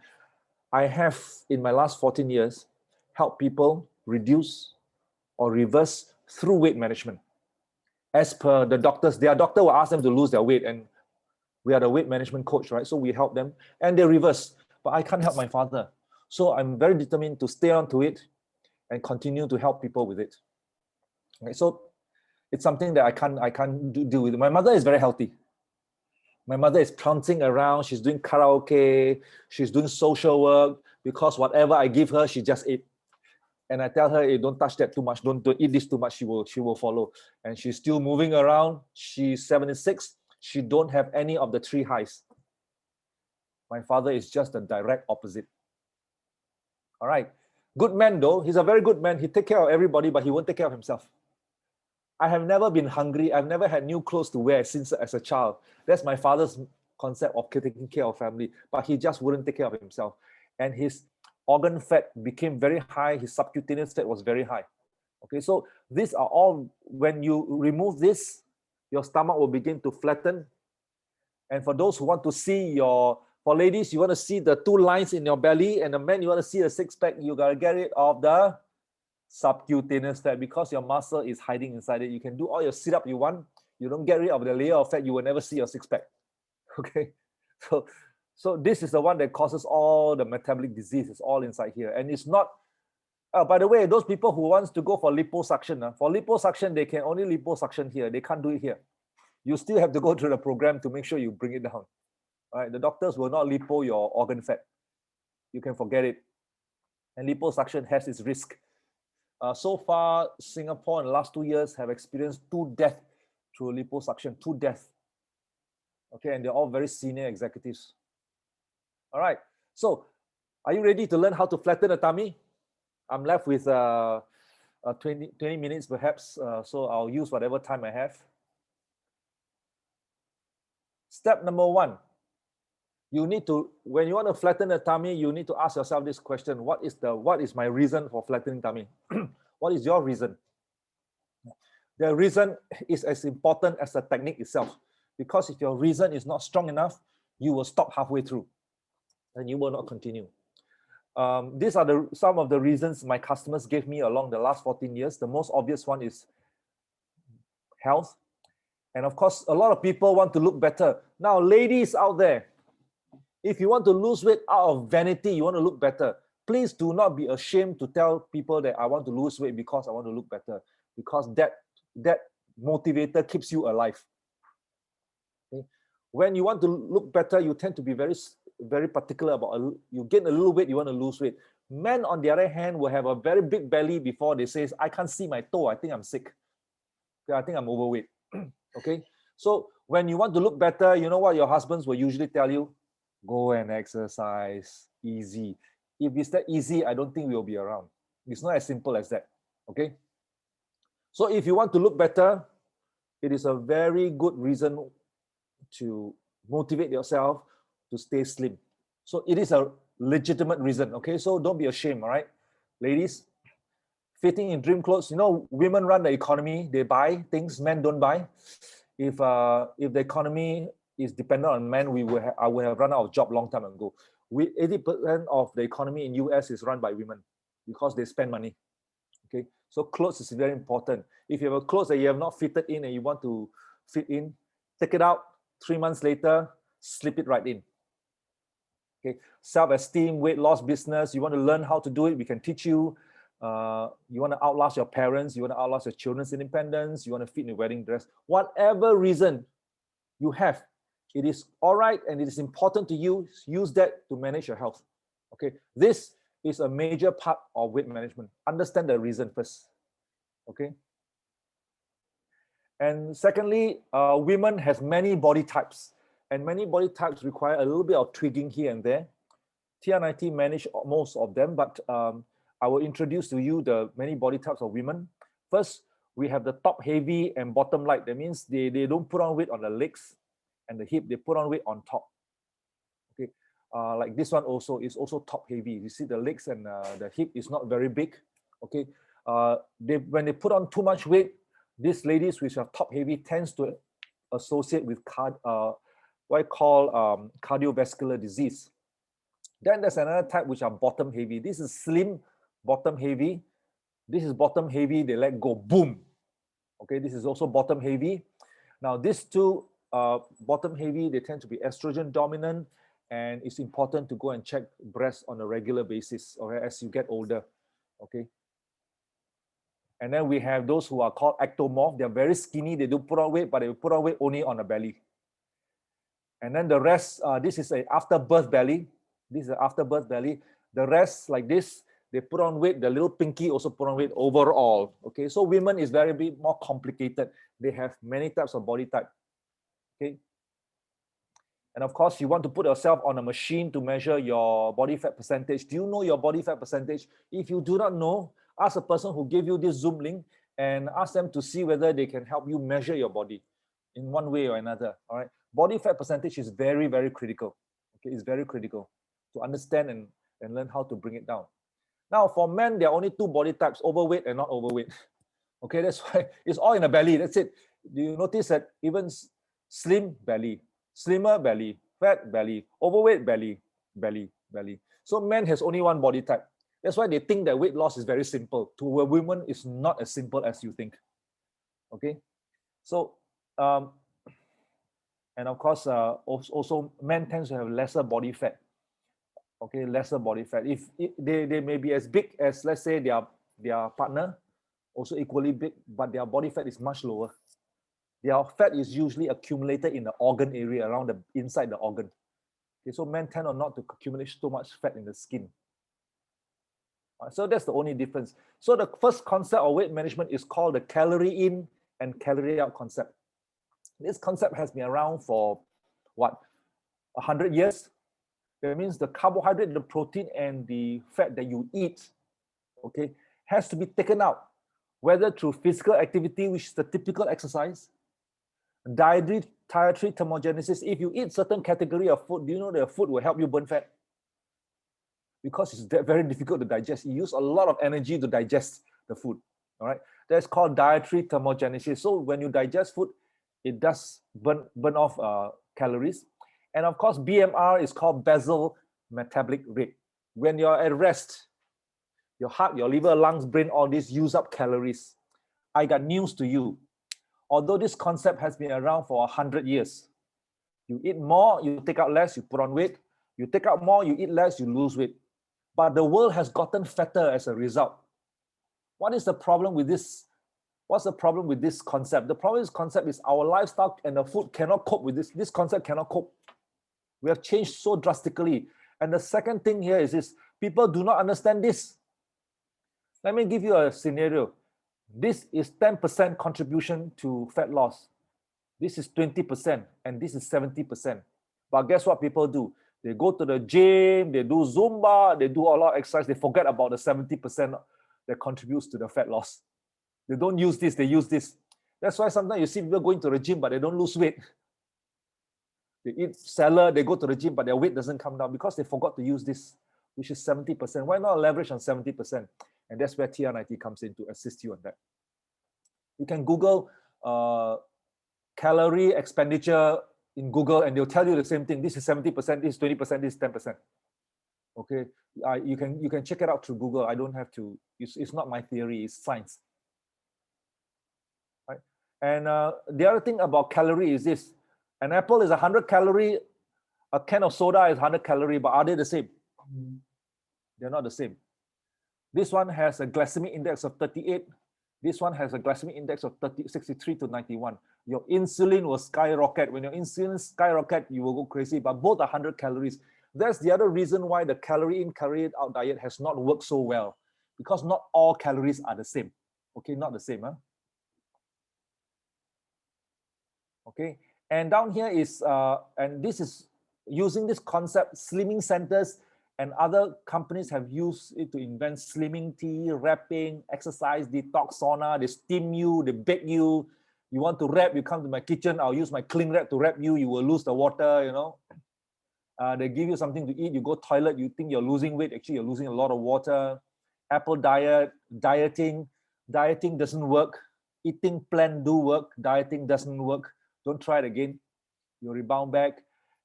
I have, in my last 14 years, helped people reduce or reverse through weight management. As per the doctors, their doctor will ask them to lose their weight, and we are the weight management coach, right? So we help them and they reverse. But I can't help my father. So I'm very determined to stay on to it and continue to help people with it. Okay, so it's something that I can't do with. My mother is very healthy. My mother is prancing around. She's doing karaoke. She's doing social work, because whatever I give her, she just ate. And I tell her, hey, don't touch that too much. Don't eat this too much. She will follow. And she's still moving around. She's 76. She don't have any of the 3 highs. My father is just the direct opposite. All right. Good man though. He's a very good man. He take care of everybody, but he won't take care of himself. I have never been hungry. I've never had new clothes to wear since as a child. That's my father's concept of taking care of family, but he just wouldn't take care of himself. And his organ fat became very high. His subcutaneous fat was very high. Okay, so these are all, when you remove this, your stomach will begin to flatten. And for those who want to see for ladies, you want to see the 2 lines in your belly, and the men, you want to see a 6-pack, you got to get rid of the subcutaneous fat, because your muscle is hiding inside it. You can do all your sit-up you want. You don't get rid of the layer of fat, you will never see your 6-pack. Okay, so this is the one that causes all the metabolic disease. It's all inside here, and it's not. By the way, those people who wants to go for liposuction, for liposuction they can only liposuction here. They can't do it here. You still have to go through the program to make sure you bring it down. All right, the doctors will not lipo your organ fat. You can forget it. And liposuction has its risk. So far, Singapore in the last 2 years have experienced 2 deaths through liposuction. 2 deaths. Okay, and they're all very senior executives. All right, so are you ready to learn how to flatten the tummy? I'm left with 20 minutes perhaps, so I'll use whatever time I have. Step number 1, you need to, when you want to flatten the tummy, you need to ask yourself this question: what is my reason for flattening tummy? What is your reason? The reason is as important as the technique itself, because if your reason is not strong enough, you will stop halfway through and you will not continue. These are some of the reasons my customers gave me along the last 14 years. The most obvious one is health. And of course, a lot of people want to look better. Now, ladies out there, if you want to lose weight out of vanity, you want to look better, please do not be ashamed to tell people that I want to lose weight because I want to look better, because that motivator keeps you alive. Okay? When you want to look better, you tend to be very, very particular about, you gain a little weight, you want to lose weight. Men, on the other hand, will have a very big belly before they say, I can't see my toe, I think I'm sick. Okay, I think I'm overweight. Okay, so when you want to look better, you know what your husbands will usually tell you? Go and exercise. easy. If it's that easy, I don't think we'll be around. It's not as simple as that. Okay. So if you want to look better, it is a very good reason to motivate yourself to stay slim. So it is a legitimate reason. Okay. So don't be ashamed. All right. Ladies, fitting in dream clothes. You know, women run the economy. They buy things men don't buy. If the economy is dependent on men, I would have run out of job long time ago. 80% of the economy in US is run by women because they spend money. Okay, so clothes is very important. If you have a clothes that you have not fitted in and you want to fit in, take it out. 3 months later, slip it right in. Okay, self-esteem, weight loss business. You want to learn how to do it, we can teach you. You want to outlast your parents, you want to outlast your children's independence, you want to fit in a wedding dress, whatever reason you have, it is all right and it is important to use that to manage your health. Okay, this is a major part of weight management. Understand the reason first. Okay, and secondly, women have many body types, and many body types require a little bit of tweaking here and there. TR90 manage most of them, but I will introduce to you the many body types of women. First, we have the top heavy and bottom light. That means they don't put on weight on the legs and the hip, they put on weight on top. Okay, like this one also is also top heavy. You see the legs and the hip is not very big. Okay, when they put on too much weight, these ladies which are top heavy tends to associate with what I call cardiovascular disease. Then there's another type which are bottom heavy. This is slim, bottom heavy. This is bottom heavy, they let go, boom. Okay, this is also bottom heavy. Now these two bottom heavy, they tend to be estrogen dominant, and it's important to go and check breast on a regular basis, okay, as you get older. Okay. And then we have those who are called ectomorph. They're very skinny, they do put on weight, but they put on weight only on the belly. And then the rest, this is an afterbirth belly. This is an afterbirth belly. The rest, like this, they put on weight. The little pinky also put on weight overall. Okay, so women is very bit more complicated. They have many types of body type. Okay, and of course, you want to put yourself on a machine to measure your body fat percentage. Do you know your body fat percentage? If you do not know, ask a person who gave you this Zoom link and ask them to see whether they can help you measure your body in one way or another. All right, body fat percentage is very, very critical. Okay, it's very critical to understand and learn how to bring it down. Now, for men, there are only two body types, overweight and not overweight. Okay, that's why it's all in the belly. That's it. Do you notice that even slim belly, slimmer belly, fat belly, overweight belly, belly, belly. So men has only one body type. That's why they think that weight loss is very simple. To a woman, it's not as simple as you think. Okay, so and of course, also men tend to have lesser body fat. Okay, lesser body fat. If they may be as big as, let's say, their partner, also equally big, but their body fat is much lower. Their fat is usually accumulated in the organ area, around the inside the organ. Okay, so men tend not to accumulate so much fat in the skin. So that's the only difference. So the first concept of weight management is called the calorie in and calorie out concept. This concept has been around for what, 100 years? That means the carbohydrate, the protein, and the fat that you eat, okay, has to be taken out, whether through physical activity, which is the typical exercise, dietary thermogenesis. If you eat certain category of food, do you know the food will help you burn fat? Because it's very difficult to digest. You use a lot of energy to digest the food. All right, that's called dietary thermogenesis. So when you digest food, it does burn off calories. And of course, BMR is called basal metabolic rate. When you're at rest, your heart, your liver, lungs, brain, all this use up calories. I got news to you. Although this concept has been around for 100 years, you eat more, you take out less, you put on weight. You take out more, you eat less, you lose weight. But the world has gotten fatter as a result. What is the problem with this? What's the problem with this concept? The problem with this concept is our lifestyle and the food cannot cope with this. This concept cannot cope. We have changed so drastically. And the second thing here is this: people do not understand this. Let me give you a scenario. This is 10% contribution to fat loss. This is 20%, and this is 70%. But guess what people do? They go to the gym, they do Zumba, they do a lot of exercise. They forget about the 70% that contributes to the fat loss. They don't use this, they use this. That's why sometimes you see people going to the gym, but they don't lose weight. They eat salad, they go to the gym, but their weight doesn't come down because they forgot to use this, which is 70%. Why not leverage on 70%? And that's where TR90 comes in to assist you on that. You can Google calorie expenditure in Google, and they'll tell you the same thing. This is 70%, this is 20%, this is 10%. Okay, you can check it out through Google. I don't have to. It's not my theory. It's science. Right. And the other thing about calorie is this: an apple is 100 calorie. A can of soda is 100 calorie, but are they the same? They're not the same. This one has a glycemic index of 38. This one has a glycemic index of 63 to 91. Your insulin will skyrocket. When your insulin skyrocket, you will go crazy, but both are 100 calories. That's the other reason why the calorie in, calorie out diet has not worked so well, because not all calories are the same. Okay, not the same. Huh? Okay, and down here is, and this is using this concept, slimming centers and other companies have used it to invent slimming tea, wrapping, exercise, detox, sauna. They steam you, they bake you. You want to wrap, you come to my kitchen, I'll use my cling wrap to wrap you. You will lose the water, you know. They give you something to eat, you go toilet, you think you're losing weight, actually you're losing a lot of water. Apple diet, dieting doesn't work. Eating plan do work, dieting doesn't work. Don't try it again, you'll rebound back.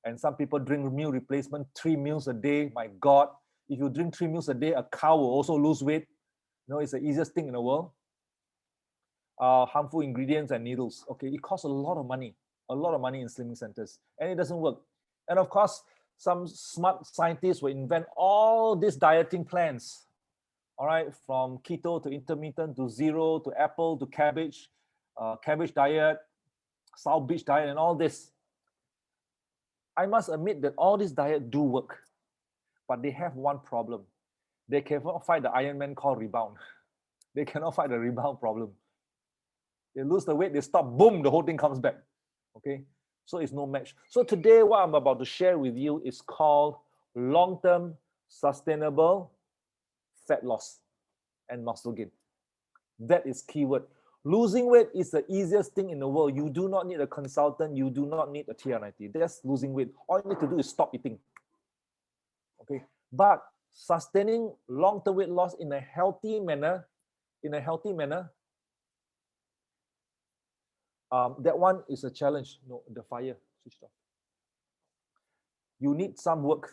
And some people drink meal replacement, 3 meals a day. My God, if you drink 3 meals a day, a cow will also lose weight. You know, it's the easiest thing in the world. Harmful ingredients and needles. Okay, it costs a lot of money in slimming centers, and it doesn't work. And of course, some smart scientists will invent all these dieting plans. All right, from keto to intermittent to zero to apple to cabbage, cabbage diet, South Beach diet, and all this. I must admit that all these diets do work, but they have one problem. They cannot fight the Iron Man called rebound. They cannot fight the rebound problem. They lose the weight, they stop, boom, the whole thing comes back. Okay, so it's no match. So today, what I'm about to share with you is called long-term sustainable fat loss and muscle gain. That is keyword. Losing weight is the easiest thing in the world. You do not need a consultant. You do not need a TR90. That's losing weight. All you need to do is stop eating. Okay, but sustaining long-term weight loss in a healthy manner, that one is a challenge. No, the fire switched off. You need some work.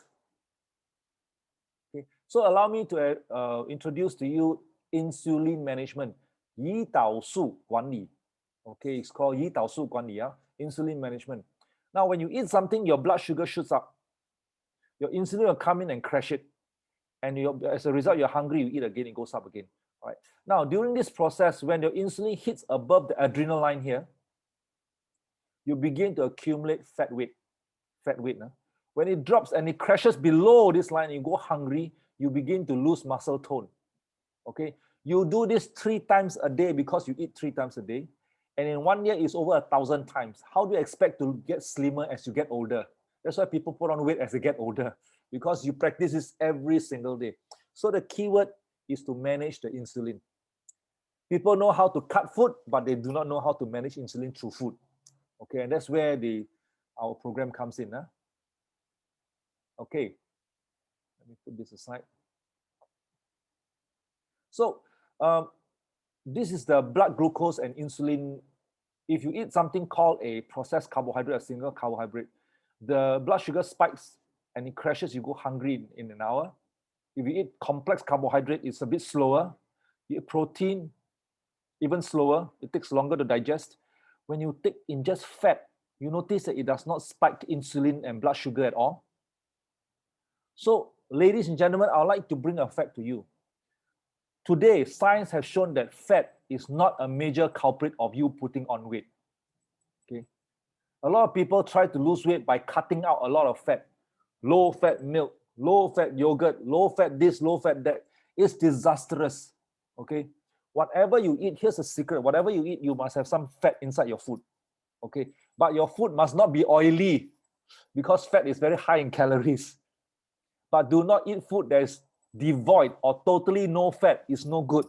Okay, so allow me to introduce to you insulin management. 胰岛素管理. Okay, it's called 胰岛素管理, insulin management. Now, when you eat something, your blood sugar shoots up. Your insulin will come in and crash it. And as a result, you're hungry, you eat again, it goes up again. All right. Now, during this process, when your insulin hits above the adrenal line here, you begin to accumulate fat weight. When it drops and it crashes below this line, you go hungry, you begin to lose muscle tone. Okay. You do this 3 times a day because you eat 3 times a day. And in 1 year, it's over 1,000 times. How do you expect to get slimmer as you get older? That's why people put on weight as they get older, because you practice this every single day. So the keyword is to manage the insulin. People know how to cut food, but they do not know how to manage insulin through food. Okay, and that's where our program comes in. Okay, let me put this aside. So this is the blood glucose and insulin. If you eat something called a processed carbohydrate, a single carbohydrate, the blood sugar spikes and it crashes, you go hungry in an hour. If you eat complex carbohydrate, it's a bit slower. You eat protein, even slower. It takes longer to digest. When you ingest fat, you notice that it does not spike insulin and blood sugar at all. So, ladies and gentlemen, I would like to bring a fact to you. Today, science has shown that fat is not a major culprit of you putting on weight. Okay, a lot of people try to lose weight by cutting out a lot of fat. Low-fat milk, low-fat yogurt, low-fat this, low-fat that. It's disastrous. Okay, whatever you eat, here's a secret. Whatever you eat, you must have some fat inside your food. Okay, but your food must not be oily. because fat is very high in calories. But do not eat food that is devoid or totally no fat. Is no good.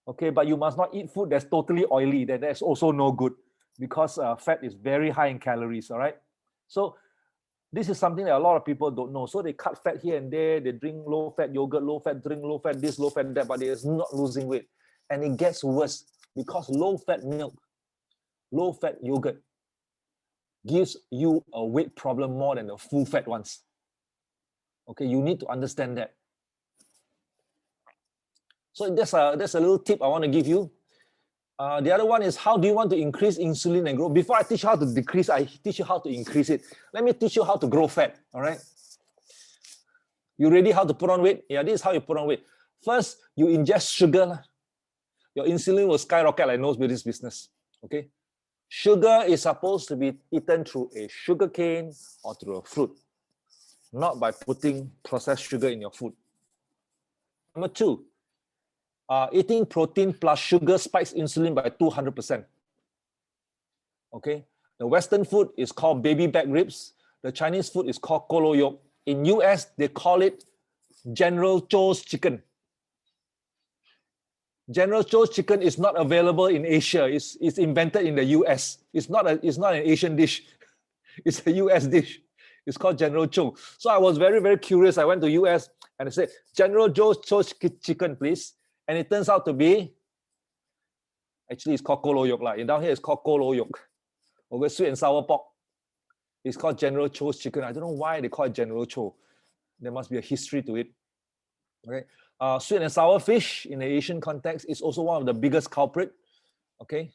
Okay, but you must not eat food that's totally oily. That's also no good, because fat is very high in calories. All right. So this is something that a lot of people don't know. So they cut fat here and there. They drink low-fat yogurt, low-fat drink, low-fat this, low-fat that, but they're not losing weight. And it gets worse because low-fat milk, low-fat yogurt gives you a weight problem more than the full-fat ones. Okay, you need to understand that. So that's a little tip I want to give you. The other one is, how do you want to increase insulin and grow? Before I teach you how to decrease, I teach you how to increase it. Let me teach you how to grow fat, all right? You ready how to put on weight? Yeah, this is how you put on weight. First, you ingest sugar. Your insulin will skyrocket like nobody's business, okay? Sugar is supposed to be eaten through a sugar cane or through a fruit, not by putting processed sugar in your food. Number two, eating protein plus sugar spikes insulin by 200%. Okay, the Western food is called baby back ribs. The Chinese food is called kolo yok. In US, they call it General Tso's chicken. General Tso's chicken is not available in Asia. It's invented in the US. It's not an Asian dish. It's a US dish. It's called General Tso. So I was very, very curious. I went to US and I said, General Tso's chicken, please. And it turns out to be, actually it's called kolo yok. Down here it's called kolo yok. Over sweet and sour pork. It's called General Tso's chicken. I don't know why they call it General Tso. There must be a history to it. Okay. Sweet and sour fish in the Asian context is also one of the biggest culprit. Okay.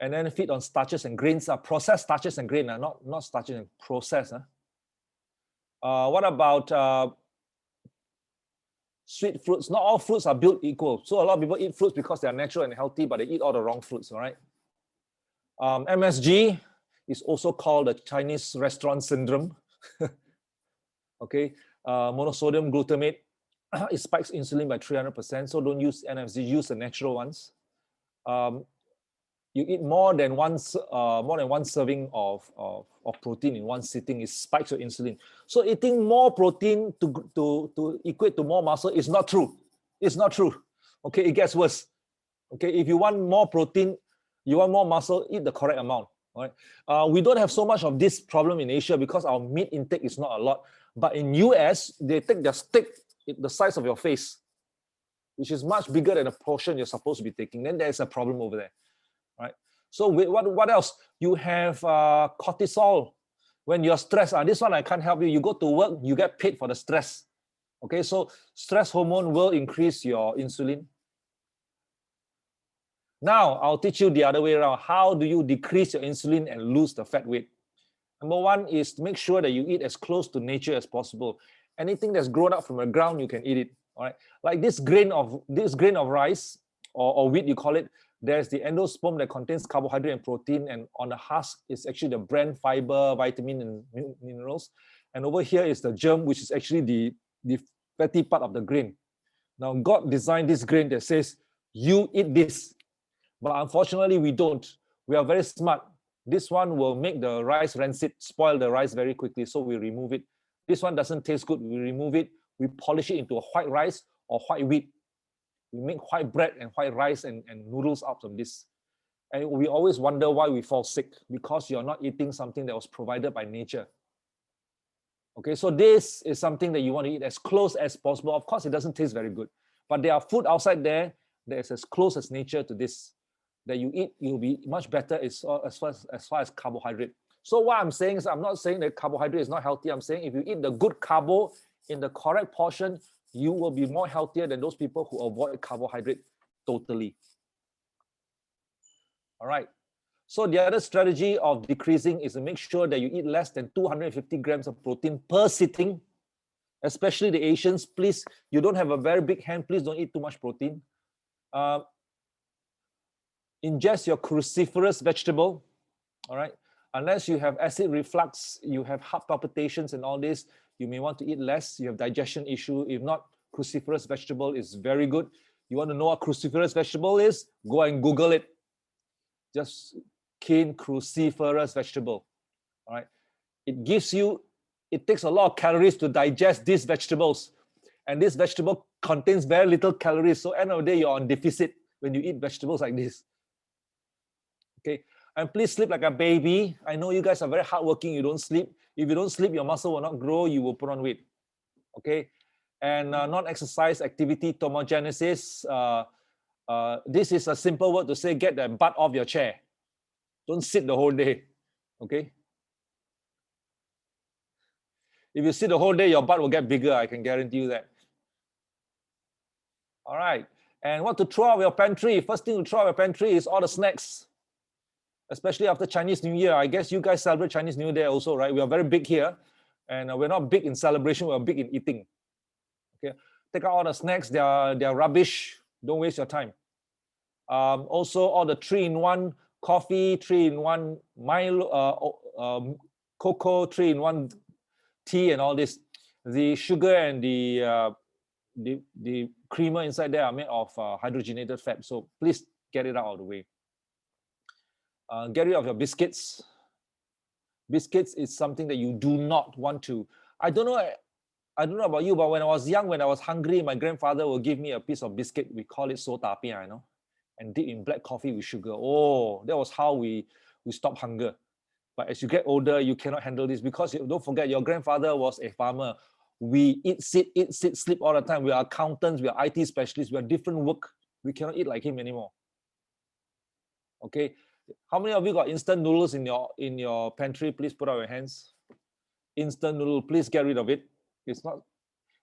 And then feed on starches and grains. Processed starches and grains, not starches and processed. What about sweet fruits? Not all fruits are built equal. So a lot of people eat fruits because they are natural and healthy, but they eat all the wrong fruits, all right? MSG is also called the Chinese restaurant syndrome. Okay, monosodium glutamate, it spikes insulin by 300%, so don't use MSG, use the natural ones. You eat more than one serving of protein in one sitting, it spikes your insulin. So eating more protein to equate to more muscle is not true. It's not true. Okay, it gets worse. Okay, if you want more protein, you want more muscle, eat the correct amount. All right. We don't have so much of this problem in Asia because our meat intake is not a lot. But in US, they take their steak the size of your face, which is much bigger than the portion you're supposed to be taking. Then there's a problem over there. Right. So what else? You have cortisol when you're stressed. This one I can't help you. You go to work, you get paid for the stress. Okay, so stress hormone will increase your insulin. Now I'll teach you the other way around. How do you decrease your insulin and lose the fat weight? Number one is to make sure that you eat as close to nature as possible. Anything that's grown up from the ground, you can eat it. All right, like this grain of rice or wheat, you call it. There's the endosperm that contains carbohydrate and protein, and on the husk is actually the bran fiber, vitamin, and minerals. And over here is the germ, which is actually the fatty part of the grain. Now, God designed this grain that says, you eat this. But unfortunately, we don't. We are very smart. This one will make the rice rancid, spoil the rice very quickly, so we remove it. This one doesn't taste good, we remove it. We polish it into a white rice or white wheat. We make white bread and white rice and noodles out of this. And we always wonder why we fall sick, because you're not eating something that was provided by nature. Okay, so this is something that you want to eat as close as possible. Of course, it doesn't taste very good, but there are food outside there that is as close as nature to this, that you eat, you'll be much better as far as carbohydrate. So what I'm saying is, I'm not saying that carbohydrate is not healthy. I'm saying if you eat the good carbo in the correct portion, you will be more healthier than those people who avoid carbohydrate totally. All right. So the other strategy of decreasing is to make sure that you eat less than 250 grams of protein per sitting. Especially the Asians, please, you don't have a very big hand, please don't eat too much protein. Ingest your cruciferous vegetable, all right? Unless you have acid reflux, you have heart palpitations and all this, you may want to eat less. You have digestion issue. If not, cruciferous vegetable is very good. You want to know what cruciferous vegetable is? Go and Google it. Just key in cruciferous vegetable. All right. it takes a lot of calories to digest these vegetables. And this vegetable contains very little calories. So end of the day, you're on deficit when you eat vegetables like this. Okay, and please sleep like a baby. I know you guys are very hardworking, you don't sleep. If you don't sleep, your muscle will not grow, you will put on weight. Okay, and non-exercise activity thermogenesis. This is a simple word to say get the butt off your chair. Don't sit the whole day. Okay. If you sit the whole day, your butt will get bigger. I can guarantee you that. All right. And what to throw out of your pantry? First thing to throw out of your pantry is all the snacks, especially after Chinese New Year. I guess you guys celebrate Chinese New Year there also, right? We are very big here, and we're not big in celebration. We're big in eating. Okay. Take out all the snacks. They are rubbish. Don't waste your time. Also, all the 3-in-1 coffee, 3-in-1 Milo, cocoa, 3-in-1 tea, and all this. The sugar and the creamer inside there are made of hydrogenated fat. So please get it out of the way. Get rid of your biscuits. Biscuits is something that you do not want to. I don't know about you, but when I was young, when I was hungry, my grandfather will give me a piece of biscuit. We call it so tapia, you know, and dip in black coffee with sugar. Oh, that was how we stop hunger. But as you get older, you cannot handle this because don't forget, your grandfather was a farmer. We eat, sit, sleep all the time. We are accountants, we are IT specialists, we are different work. We cannot eat like him anymore. Okay, how many of you got instant noodles in your pantry? Please put out your hands. Instant noodle, please get rid of it. It's not,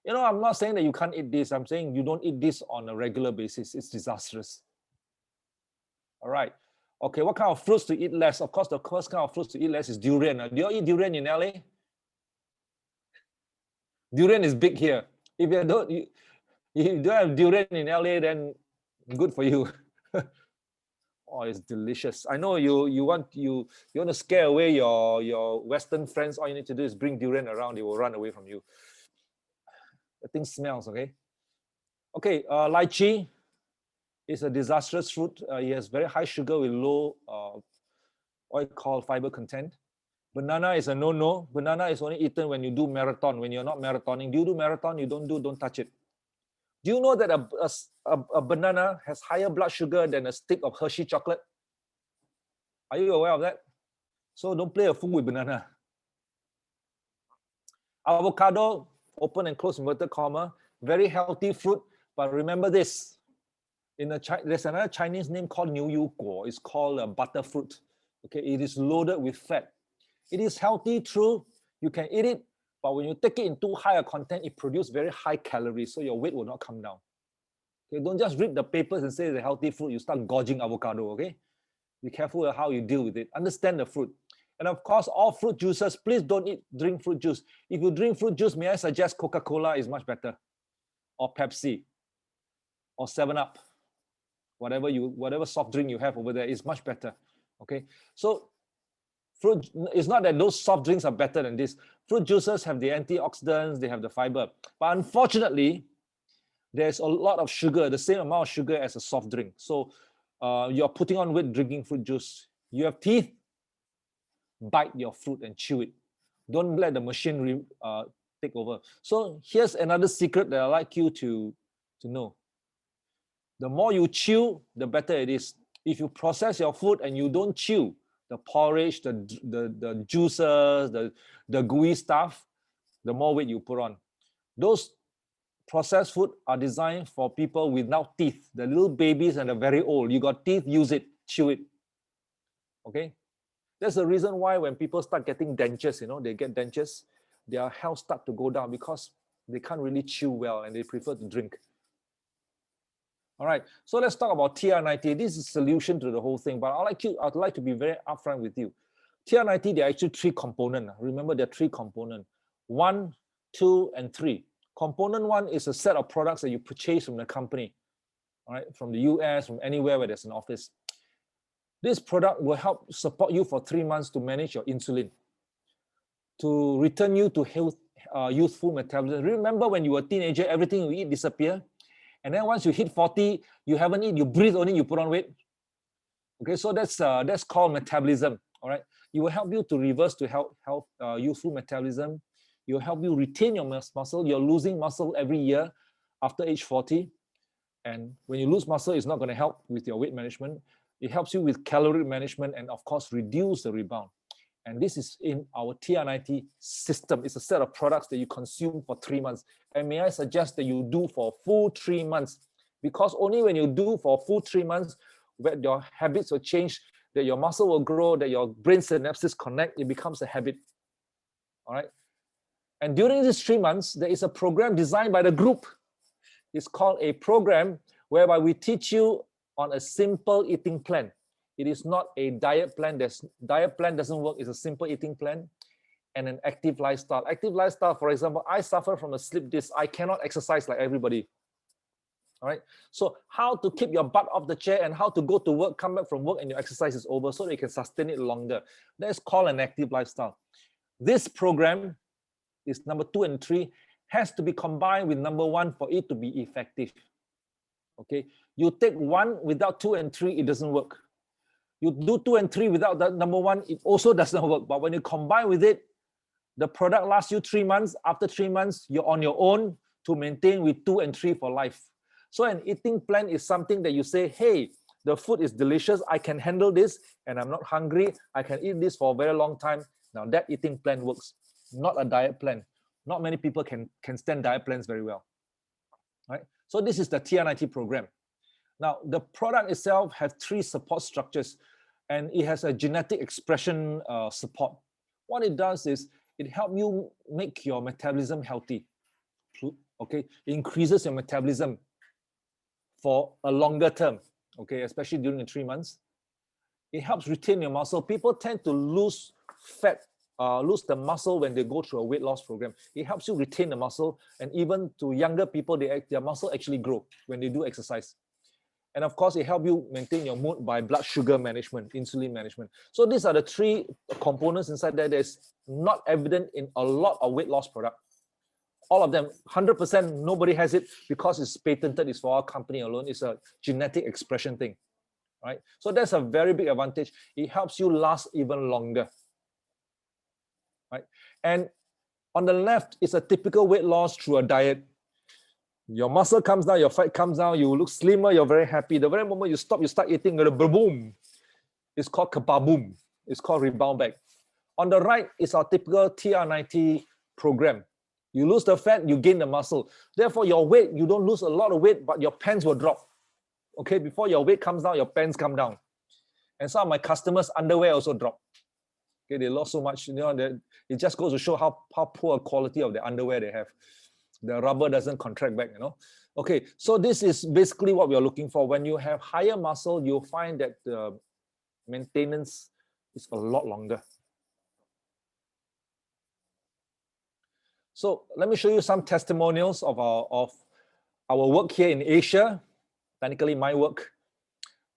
you know, I'm not saying that you can't eat this. I'm saying you don't eat this on a regular basis. It's disastrous. All right. Okay, what kind of fruits to eat less? Of course, the first kind of fruits to eat less is durian. Do you all eat durian in LA? Durian is big here. If you don't have durian in LA, then good for you. Oh, it's delicious. I know you want to scare away your Western friends. All you need to do is bring durian around. They will run away from you. The thing smells, okay? Okay, lychee is a disastrous fruit. It has very high sugar with low oil called fiber content. Banana is a no-no. Banana is only eaten when you do marathon. When you're not marathoning, do you do marathon? You don't touch it. Do you know that a banana has higher blood sugar than a stick of Hershey chocolate? Are you aware of that? So don't play a fool with banana. Avocado, open and close inverted comma, very healthy fruit. But remember this, there's another Chinese name called Niu Yu Guo. It's called butter fruit. Okay, it is loaded with fat. It is healthy, true. You can eat it, but when you take it in too high a content, it produces very high calories, so your weight will not come down. Okay, don't just read the papers and say it's a healthy fruit. You start gorging avocado. Okay, be careful how you deal with it. Understand the fruit, and of course, all fruit juices. Please don't drink fruit juice. If you drink fruit juice, may I suggest Coca-Cola is much better, or Pepsi, or 7-Up. Whatever soft drink you have over there is much better. Okay, so fruit, it's not that those soft drinks are better than this. Fruit juices have the antioxidants, they have the fiber. But unfortunately, there's a lot of sugar, the same amount of sugar as a soft drink. So you're putting on weight drinking fruit juice. You have teeth, bite your fruit and chew it. Don't let the machine take over. So here's another secret that I'd like you to know. The more you chew, the better it is. If you process your food and you don't chew, the porridge, the juices, the gooey stuff, the more weight you put on. Those processed food are designed for people without teeth, the little babies and the very old. You got teeth, use it, chew it. Okay? That's the reason why when people start getting dentures, you know, they get dentures, their health start to go down because they can't really chew well and they prefer to drink. All right, so let's talk about TR90. This is a solution to the whole thing, but I'd like to be very upfront with you. TR90, there are actually 3 components. Remember, there are 3 components: 1, 2, and 3. Component 1 is a set of products that you purchase from the company, all right, from the US, from anywhere where there's an office. This product will help support you for 3 months to manage your insulin, to return you to health, youthful metabolism. Remember when you were a teenager, everything you eat disappear? And then once you hit 40, you haven't eaten, you breathe only, you put on weight. Okay, so that's called metabolism. All right. It will help you to reverse to youthful metabolism. It will help you retain your muscle. You're losing muscle every year after age 40. And when you lose muscle, it's not going to help with your weight management. It helps you with calorie management and, of course, reduce the rebound. And this is in our TR90 system. It's a set of products that you consume for 3 months. And may I suggest that you do for a full 3 months, because only when you do for a full 3 months, where your habits will change, that your muscle will grow, that your brain synapses connect, it becomes a habit. All right. And during these 3 months, there is a program designed by the group. It's called a program whereby we teach you on a simple eating plan. It is not a diet plan. Diet plan doesn't work. It's a simple eating plan and an active lifestyle. Active lifestyle, for example, I suffer from a slip disc. I cannot exercise like everybody. All right. So how to keep your butt off the chair and how to go to work, come back from work and your exercise is over so that you can sustain it longer. That's called an active lifestyle. This program is number 2 and 3. Has to be combined with number 1 for it to be effective. Okay, you take 1 without 2 and 3, it doesn't work. You do 2 and 3 without that number 1, it also doesn't work. But when you combine with it, the product lasts you 3 months. After 3 months, you're on your own to maintain with 2 and 3 for life. So an eating plan is something that you say, hey, the food is delicious, I can handle this, and I'm not hungry, I can eat this for a very long time. Now that eating plan works, not a diet plan. Not many people can stand diet plans very well. Right? So this is the TR90 program. Now, the product itself has 3 support structures, and it has a genetic expression support. What it does is it helps you make your metabolism healthy. Okay, it increases your metabolism for a longer term. Okay, especially during the 3 months. It helps retain your muscle. People tend to lose fat. Lose the muscle when they go through a weight loss program. It helps you retain the muscle, and even to younger people, their muscle actually grow when they do exercise. And of course, it helps you maintain your mood by blood sugar management, insulin management. So these are the 3 components inside there that's not evident in a lot of weight loss products. All of them, 100%, nobody has it because it's patented. It's for our company alone. It's a genetic expression thing, right? So that's a very big advantage. It helps you last even longer. Right? And on the left is a typical weight loss through a diet. Your muscle comes down, your fat comes down, you look slimmer, you're very happy. The very moment you stop, you start eating, boom. It's called kaboom. It's called rebound back. On the right is our typical TR90 program. You lose the fat, you gain the muscle. Therefore, your weight, you don't lose a lot of weight, but your pants will drop. Okay, before your weight comes down, your pants come down. And some of my customers' underwear also drop. Okay, they lost so much, that it just goes to show how poor quality of the underwear they have. The rubber doesn't contract back, Okay, so this is basically what we are looking for. When you have higher muscle, you'll find that the maintenance is a lot longer. So let me show you some testimonials of our work here in Asia. Technically, my work.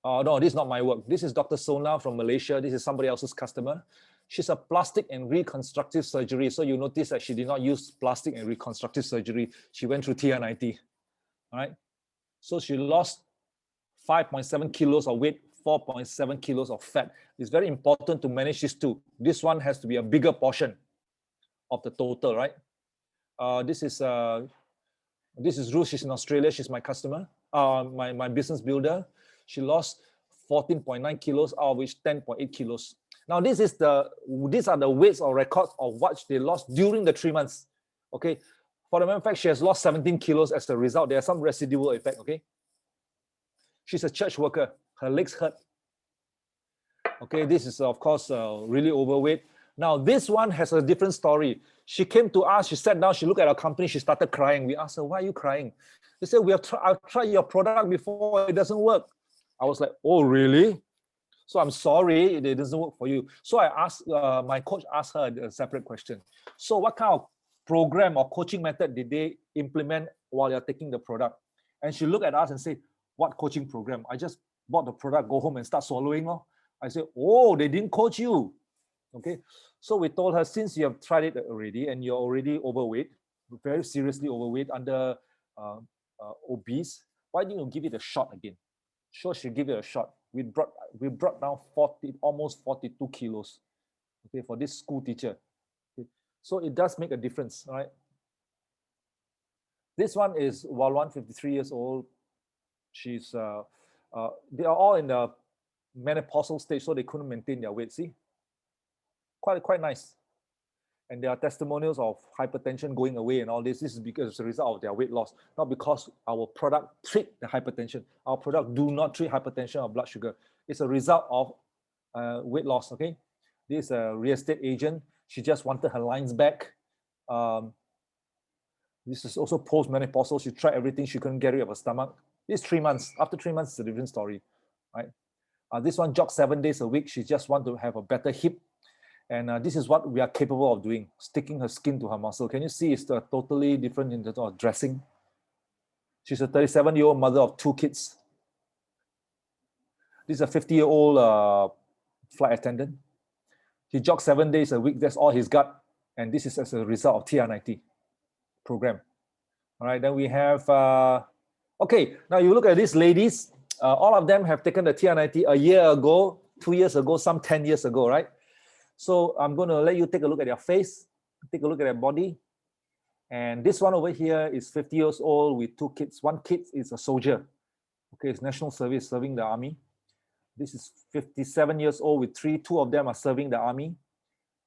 No, this is not my work. This is Dr. Sona from Malaysia. This is somebody else's customer. She's a plastic and reconstructive surgery. So you notice that she did not use plastic and reconstructive surgery. She went through TR90. All right. So she lost 5.7 kilos of weight, 4.7 kilos of fat. It's very important to manage these 2. This one has to be a bigger portion of the total, right? This is Ruth. She's in Australia. She's my customer, my business builder. She lost 14.9 kilos, out of which 10.8 kilos. Now, these are the weights or records of what they lost during the 3 months. Okay. For the matter of fact, she has lost 17 kilos as a result. There's some residual effect. Okay. She's a church worker. Her legs hurt. Okay. This is, of course, really overweight. Now, this one has a different story. She came to us, she sat down, she looked at our company, she started crying. We asked her, why are you crying? She said, I've tried your product before, it doesn't work. I was like, oh, really? So I'm sorry, it doesn't work for you. So I asked, my coach asked her a separate question. So what kind of program or coaching method did they implement while you're taking the product? And she looked at us and said, what coaching program? I just bought the product, go home and start swallowing. I said, oh, they didn't coach you. Okay, so we told her, since you have tried it already and you're already overweight, very seriously overweight, under obese, why didn't you give it a shot again? So she gave it a shot. We brought down almost 42 kilos. okay, for this school teacher. Okay. So it does make a difference, right? This one is Walwan, 53 years old. She's, they are all in the menopausal stage, so they couldn't maintain their weight. See, quite nice. And there are testimonials of hypertension going away and all this. This is because as a result of their weight loss, not because our product treat the hypertension. Our product do not treat hypertension or blood sugar. It's a result of weight loss. Okay, this is a real estate agent. She just wanted her lines back. This is also post-menopausal. She tried everything. She couldn't get rid of her stomach. This is 3 months. After 3 months, it's a different story, right? This one jogs 7 days a week. She just wants to have a better hip. And this is what we are capable of doing, sticking her skin to her muscle. Can you see it's totally different in terms of dressing? She's a 37-year-old mother of 2 kids. This is a 50-year-old flight attendant. He jogs 7 days a week. That's all he's got. And this is as a result of TR90 program. All right, then we have, okay, now you look at these ladies. All of them have taken the TR90 a year ago, 2 years ago, some 10 years ago, right? So I'm going to let you take a look at their face, take a look at their body. And this one over here is 50 years old with 2 kids. One kid is a soldier. Okay, it's national service, serving the army. This is 57 years old with 2 of them are serving the army.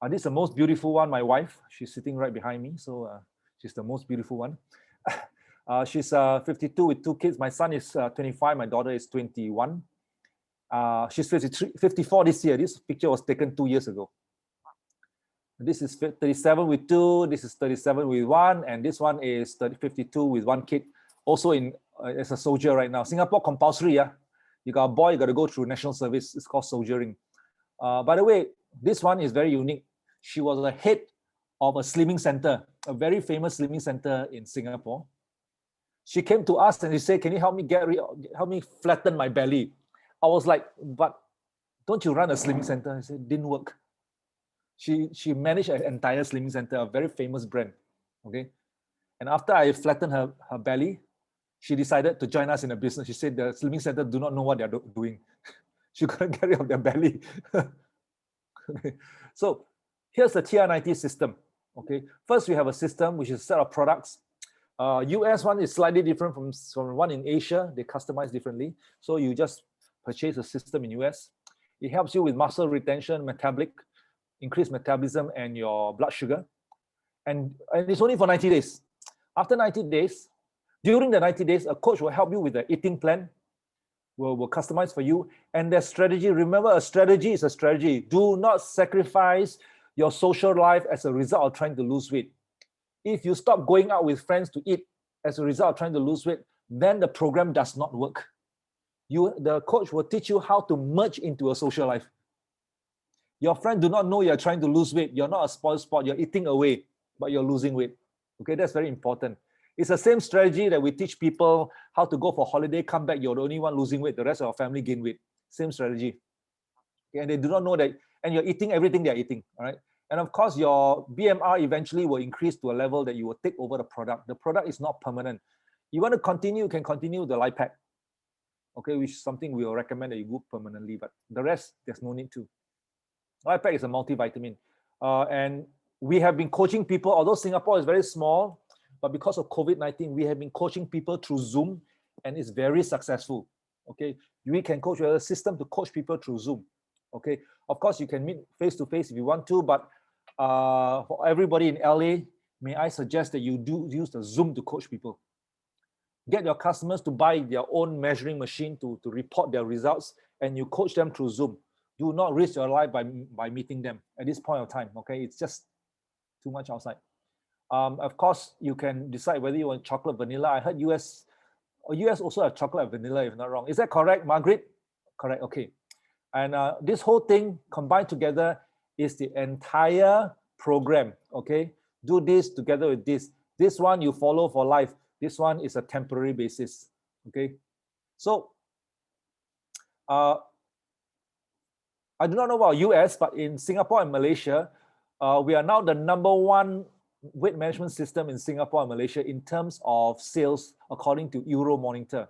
This is the most beautiful one, my wife. She's sitting right behind me. So she's the most beautiful one. She's 52 with 2 kids. My son is 25. My daughter is 21. She's 54 this year. This picture was taken 2 years ago. This is 37 with 2. This is 37 with 1. And this one is 52 with 1 kid. Also in as a soldier right now. Singapore compulsory. Yeah, you got a boy, you got to go through national service. It's called soldiering. By the way, this one is very unique. She was the head of a slimming center, a very famous slimming center in Singapore. She came to us and she said, "Can you help me flatten my belly?" I was like, "But don't you run a slimming center?" I said, "Didn't work." She managed an entire slimming center, a very famous brand. Okay. And after I flattened her belly, she decided to join us in a business. She said the slimming center do not know what they're doing. She couldn't get rid of their belly. Okay. So here's the TR90 system. Okay. First, we have a system which is a set of products. US one is slightly different from one in Asia. They customize differently. So you just purchase a system in US. It helps you with muscle retention, metabolic, increased metabolism, and your blood sugar. And it's only for 90 days. After 90 days, during the 90 days, a coach will help you with the eating plan. Will customize for you. And their strategy, remember, a strategy is a strategy. Do not sacrifice your social life as a result of trying to lose weight. If you stop going out with friends to eat as a result of trying to lose weight, then the program does not work. The coach will teach you how to merge into a social life. Your friend do not know you're trying to lose weight. You're not a spoiled sport. You're eating away, but you're losing weight. Okay, that's very important. It's the same strategy that we teach people how to go for holiday, come back, you're the only one losing weight, the rest of your family gain weight. Same strategy. Okay, and they do not know that, and you're eating everything they're eating, all right? And of course, your BMR eventually will increase to a level that you will take over the product. The product is not permanent. You want to continue, you can continue the life pack, okay, which is something we will recommend that you go permanently, but the rest, there's no need to. Life pack is a multivitamin. And we have been coaching people, although Singapore is very small, but because of COVID-19, we have been coaching people through Zoom, and it's very successful. Okay, we can coach, we have a system to coach people through Zoom. Okay, of course, you can meet face-to-face if you want to, but for everybody in LA, may I suggest that you do use the Zoom to coach people. Get your customers to buy their own measuring machine to report their results, and you coach them through Zoom. Do not risk your life by meeting them at this point of time. Okay, it's just too much outside. Of course, you can decide whether you want chocolate, vanilla. I heard US also have chocolate and vanilla, if not wrong. Is that correct, Margaret? Correct. Okay. And this whole thing combined together is the entire program. Okay, do this together with this. This one you follow for life. This one is a temporary basis. Okay, so I do not know about US, but in Singapore and Malaysia, we are now the #1 weight management system in Singapore and Malaysia in terms of sales, according to Euromonitor.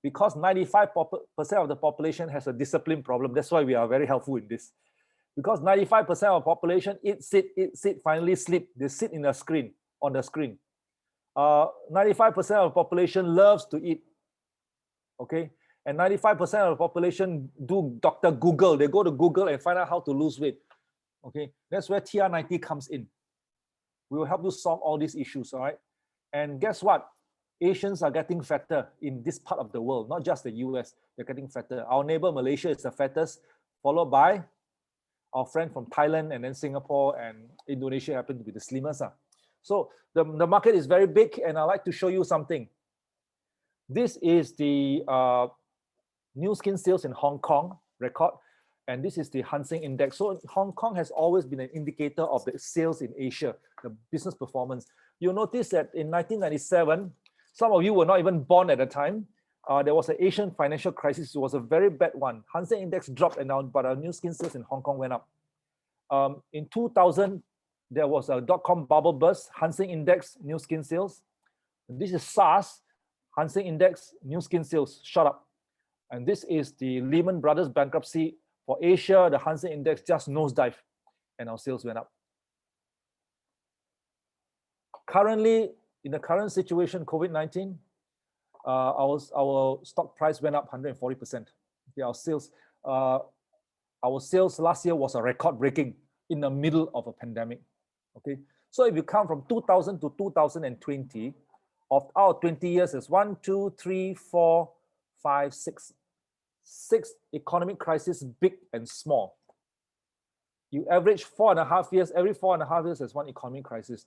Because 95% of the population has a discipline problem. That's why we are very helpful in this. because 95% of population eat, sit, finally sleep. They sit in the screen, on the screen. 95% of population loves to eat. Okay, and 95% of the population do Dr. Google. They go to Google and find out how to lose weight. Okay, that's where TR90 comes in. We will help you solve all these issues, all right? And guess what? Asians are getting fatter in this part of the world, not just the US. They're getting fatter. Our neighbor Malaysia is the fattest, followed by our friend from Thailand, and then Singapore and Indonesia happen to be the slimmest. So the market is very big, and I'd like to show you something. This is the new skin sales in Hong Kong record, and this is the Hang Seng Index. So Hong Kong has always been an indicator of the sales in Asia, the business performance. You'll notice that in 1997, some of you were not even born at the time. There was an Asian financial crisis. It was a very bad one. Hang Seng Index dropped, but our new skin sales in Hong Kong went up. In 2000, there was a dot-com bubble burst. Hang Seng Index, new skin sales. And this is SARS. Hang Seng Index, new skin sales shot up. And this is the Lehman Brothers bankruptcy. For Asia, the Hang Seng Index just nosedived, and our sales went up. Currently, in the current situation, COVID-19, our stock price went up 140%. Okay, our sales last year was a record-breaking in the middle of a pandemic. Okay, so if you count from 2000 to 2020, of our 20 years, is 1, 2, 3, 4, 5, 6. 6 economic crises, big and small. You average 4.5 years. Every 4.5 years, there's one economic crisis.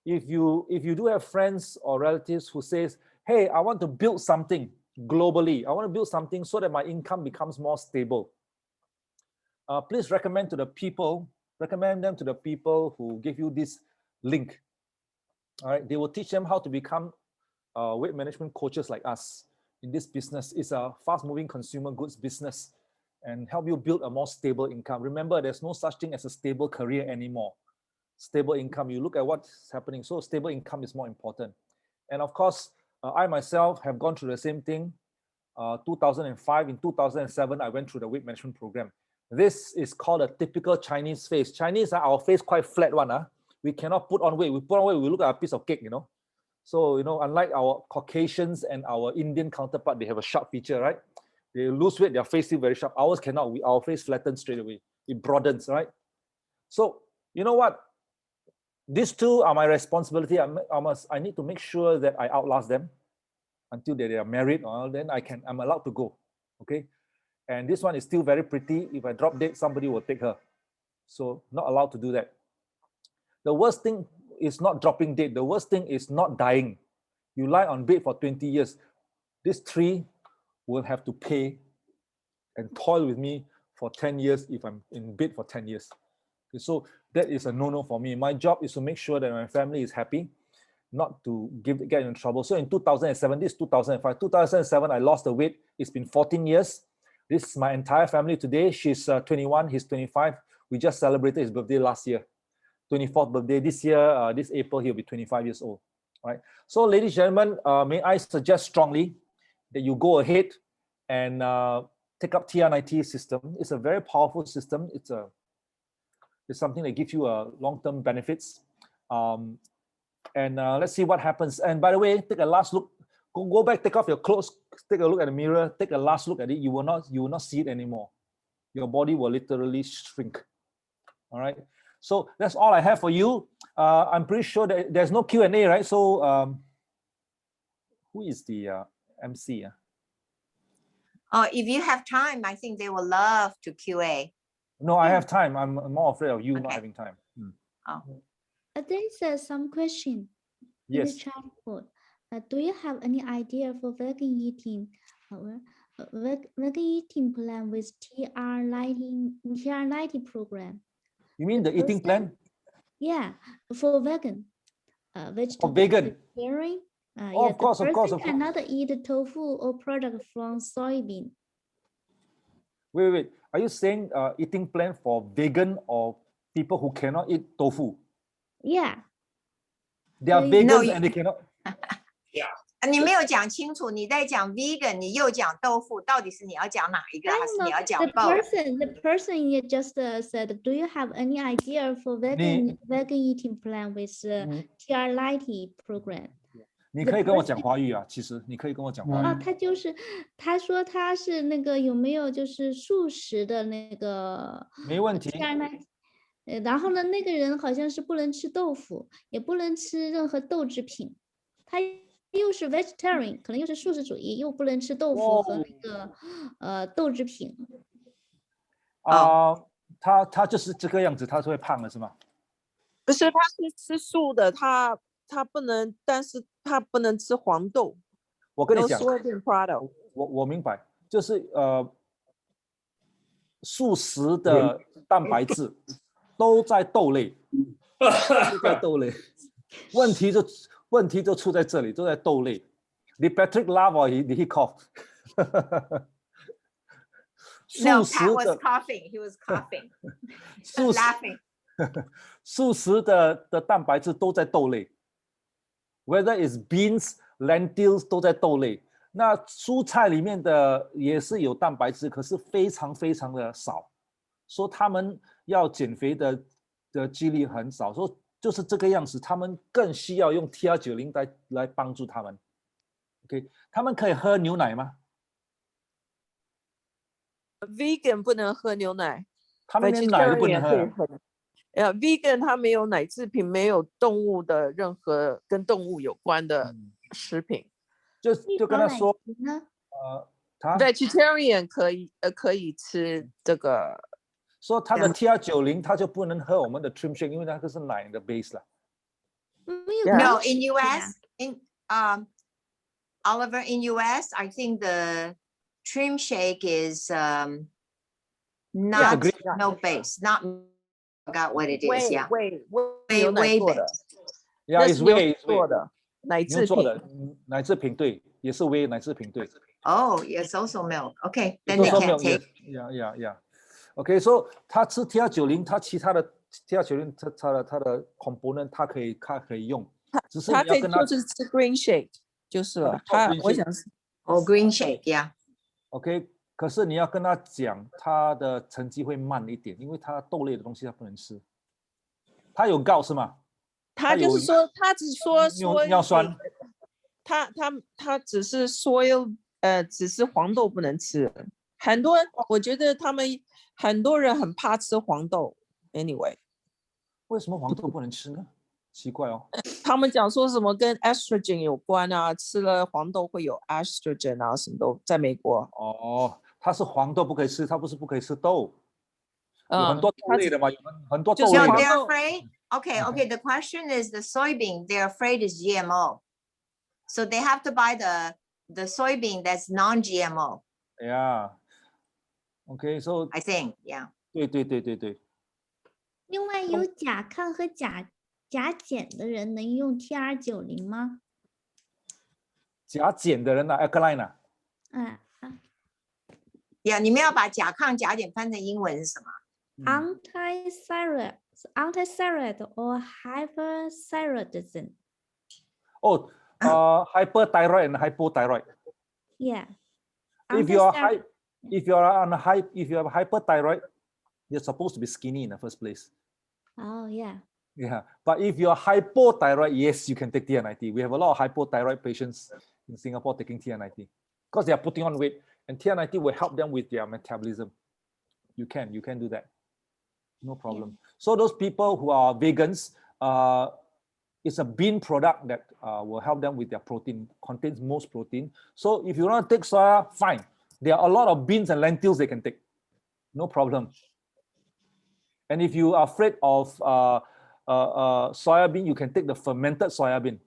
If you do have friends or relatives who says, "Hey, I want to build something globally. I want to build something so that my income becomes more stable," please recommend them to the people who give you this link. All right, they will teach them how to become weight management coaches like us. In this business, it's a fast-moving consumer goods business, and help you build a more stable income. Remember, there's no such thing as a stable career anymore. Stable income, you look at what's happening. So stable income is more important. And of course, I myself have gone through the same thing. 2005, in 2007, I went through the weight management program. This is called a typical Chinese face. Chinese, our face quite flat one. We cannot put on weight. We put on weight, we look at a piece of cake, So, unlike our Caucasians and our Indian counterpart, they have a sharp feature, right? They lose weight, their face still very sharp. Ours cannot. Our face flattens straight away. It broadens, right? So, you know what? These two are my responsibility. I need to make sure that I outlast them until they are married, or then I'm allowed to go, okay? And this one is still very pretty. If I drop dead, somebody will take her. So, not allowed to do that. The worst thing is not dropping dead. The worst thing is not dying. You lie on bed for 20 years. These 3 will have to pay and toil with me for 10 years if I'm in bed for 10 years. Okay, so that is a no-no for me. My job is to make sure that my family is happy, not to get in trouble. So in 2007, this is 2005. 2007, I lost the weight. It's been 14 years. This is my entire family today. She's 21, he's 25. We just celebrated his birthday last year. 24th birthday this year. This April, he'll be 25 years old. All right. So, ladies and gentlemen, may I suggest strongly that you go ahead and take up TR90 system. It's a very powerful system. It's something that gives you long-term benefits. Let's see what happens. And by the way, take a last look. Go back, take off your clothes, take a look at the mirror, take a last look at it. You will not see it anymore. Your body will literally shrink. All right. So that's all I have for you. I'm pretty sure that there's no Q&A, right? So who is the MC? If you have time, I think they will love to QA. No, I have time. I'm more afraid of you not having time. There is some question in the chat board. Do you have any idea for vegan eating? Vegan eating plan with TR90 program. You mean the eating plan? Yeah, for vegan. For vegan. Vegetarian. Of course. Cannot eat tofu or product from soybean. Wait. Are you saying eating plan for vegan or people who cannot eat tofu? Yeah. They are vegans and they cannot. Yeah. 你没有讲清楚，你在讲 vegan， 你又讲豆腐，到底是你要讲哪一个， I 还是 don't 你 know. 要讲 The both？ person just said, "Do you have any idea for vegan 你 eating plan with TR90 program?" 你可以跟我讲华语啊，其实你可以跟我讲华语。他说他是那个有没有就是素食的那个没问题。然后呢，那个人好像是不能吃豆腐，也不能吃任何豆制品，他又是 vegetarian， 可能又是素食主义，又不能吃豆腐和那个豆制品。他就是这个样子，他是会胖的是吗？不是，他是吃素的，他不能，但是他不能吃黄豆。我跟你讲， no soybean product。我明白，就是素食的蛋白质都在豆类，都在豆类。问题就出在这里，都在豆类。你 Patrick Lava he cough。No, Pat was coughing. He was coughing. Laughing. 素食的蛋白质都在豆类 ，whether it's beans, lentils 都在豆类。那蔬菜里面的也是有蛋白质，可是非常非常的少，说他们要减肥的几率很少，说就是这个样子，他们更需要用 TR90来帮助他们。OK， 他们可以喝牛奶吗？ Vegan 不能喝牛奶，他们连奶都不能喝。Vegan 它没有奶制品，没有动物的任何跟动物有关的食品。就跟他说，vegetarian 可以吃这个。说他的 TR90他就不能喝我们的 trim shake， 因为那个是奶的 base 了。No, in US, in Oliver, in US, I think the trim shake is not no base, not forgot what it is. Yeah, whey base. Yeah, it's whey 做的奶制品。奶制品对，也是 whey 奶制品对。Oh, yes, also milk. Okay, then they can't take. Yeah. OK， so 他吃 TR90， 他其他的 TR90， 他的 component 他可以用，只是你要跟他就是吃 green shake 就是了。我想是green shake, yeah. OK， 可是你要跟他讲，他的成绩会慢一点，因为他豆类的东西他不能吃。他有gout是吗？他就是说，他只说尿酸。他只是说只是黄豆不能吃。很多我觉得很多人很怕吃黄豆。Anyway， 为什么黄豆不能吃呢？奇怪哦。他们讲说什么跟 estrogen 有关啊，吃了黄豆会有 estrogen 啊，什么都在美国。哦，他是黄豆不可以吃，他不是不可以吃豆。有很多豆类的嘛，有很多豆类的。So they're afraid. Okay. The question is the soybean. They're afraid is GMO, so they have to buy the soybean that's non-GMO. Yeah. Okay, so I think, yeah. 对。另外有甲亢和甲减的人能用 TR90吗？甲减的人呢 ，alkaline 啊。Yeah， 你们要把甲亢、甲减翻成英文是什么？Antithyroid or hyperthyroidism. Oh, hyperthyroid and hypothyroid. Yeah. If you have hyperthyroid, you're supposed to be skinny in the first place. Oh yeah. Yeah, but if you're hypothyroid, yes, you can take TR90. We have a lot of hypothyroid patients in Singapore taking TR90 because they are putting on weight, and TR90 will help them with their metabolism. You can do that. No problem. Yeah. So those people who are vegans, it's a bean product that will help them with their protein, contains most protein. So if you want to take soya, fine. There are a lot of beans and lentils they can take. No problem. And if you are afraid of soya bean, you can take the fermented soya bean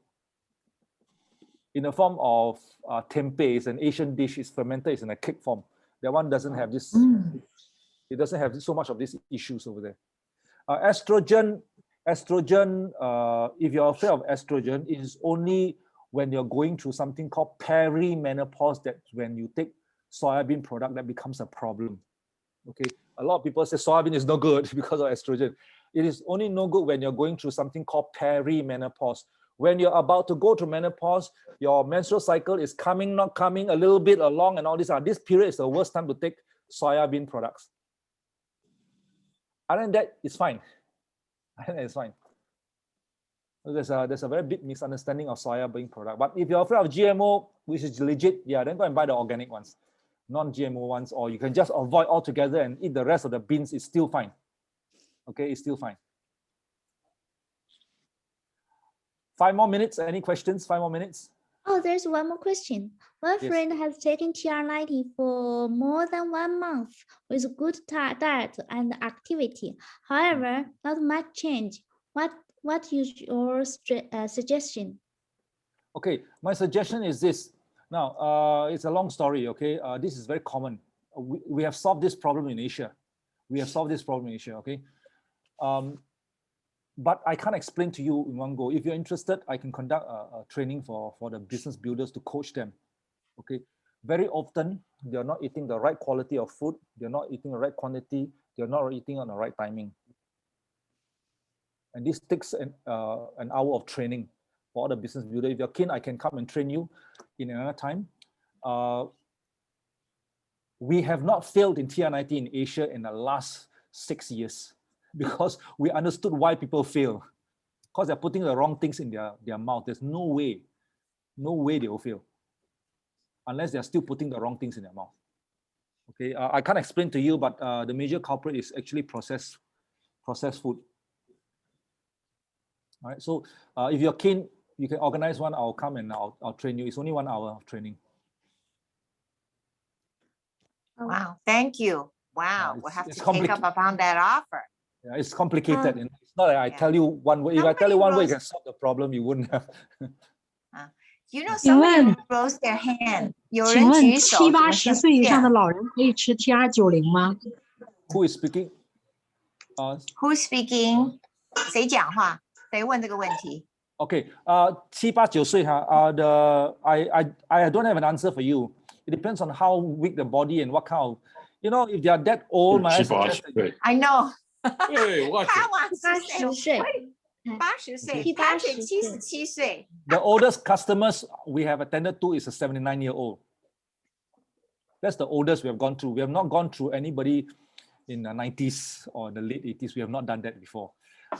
in the form of tempeh. It's an Asian dish. It's fermented. It's in a cake form. That one doesn't have this. It doesn't have so much of these issues over there. Estrogen. If you're afraid of estrogen, it is only when you're going through something called perimenopause that when you take soybean product that becomes a problem. Okay, a lot of people say soybean is no good because of estrogen. It is only no good when you're going through something called perimenopause, When you're about to go to menopause, your menstrual cycle is coming, not coming, a little bit along, and all this. This period is the worst time to take soya bean products. Other than that, it's fine. Other than that, it's fine. There's a very big misunderstanding of soya bean product. But if you're afraid of GMO, which is legit, yeah, then go and buy the organic ones, non-GMO ones, or you can just avoid altogether and eat the rest of the beans. It's still fine. Okay, it's still fine. 5 more minutes. Any questions? 5 more minutes. Oh, there's one more question. One Yes. friend has taken TR90 for more than 1 month with good diet and activity. However, not much change. What is your suggestion? Okay, my suggestion is this. Now, it's a long story, okay? This is very common. We have solved this problem in Asia. We have solved this problem in Asia, okay? But I can't explain to you in one go. If you're interested, I can conduct a training for the business builders to coach them, okay? Very often, they're not eating the right quality of food. They're not eating the right quantity. They're not eating on the right timing. And this takes an hour of training for all the business builder. If you're keen, I can come and train you in another time. We have not failed in TR90 in Asia in the last 6 years because we understood why people fail. Because they're putting the wrong things in their mouth. There's no way they will fail unless they're still putting the wrong things in their mouth. Okay, I can't explain to you, but the major culprit is actually processed food. All right, so if you're keen, you can organize one. I'll come and I'll train you. It's only 1 hour of training. Wow, thank you. Wow, we'll have it's to take up upon that offer. Yeah, it's complicated. It's not like I tell you one way. If I tell you one way, you can solve the problem. You wouldn't have. You know, somebody raised their hand. 有人举手。请问70、80岁以上的老人可以吃 TR90 吗？ Who is speaking? Who's speaking? 谁讲话？谁问这个问题？ Okay, 7、8、9岁哈。I don't have an answer for you. It depends on how weak the body and what kind of, you know, if they are that old, my I know. 对，我他往80岁，80岁，Patrick 77岁。The oldest customers we have attended to is a 79-year-old. That's the oldest we have gone through. We have not gone through anybody in the 90s or the late 80s. We have not done that before.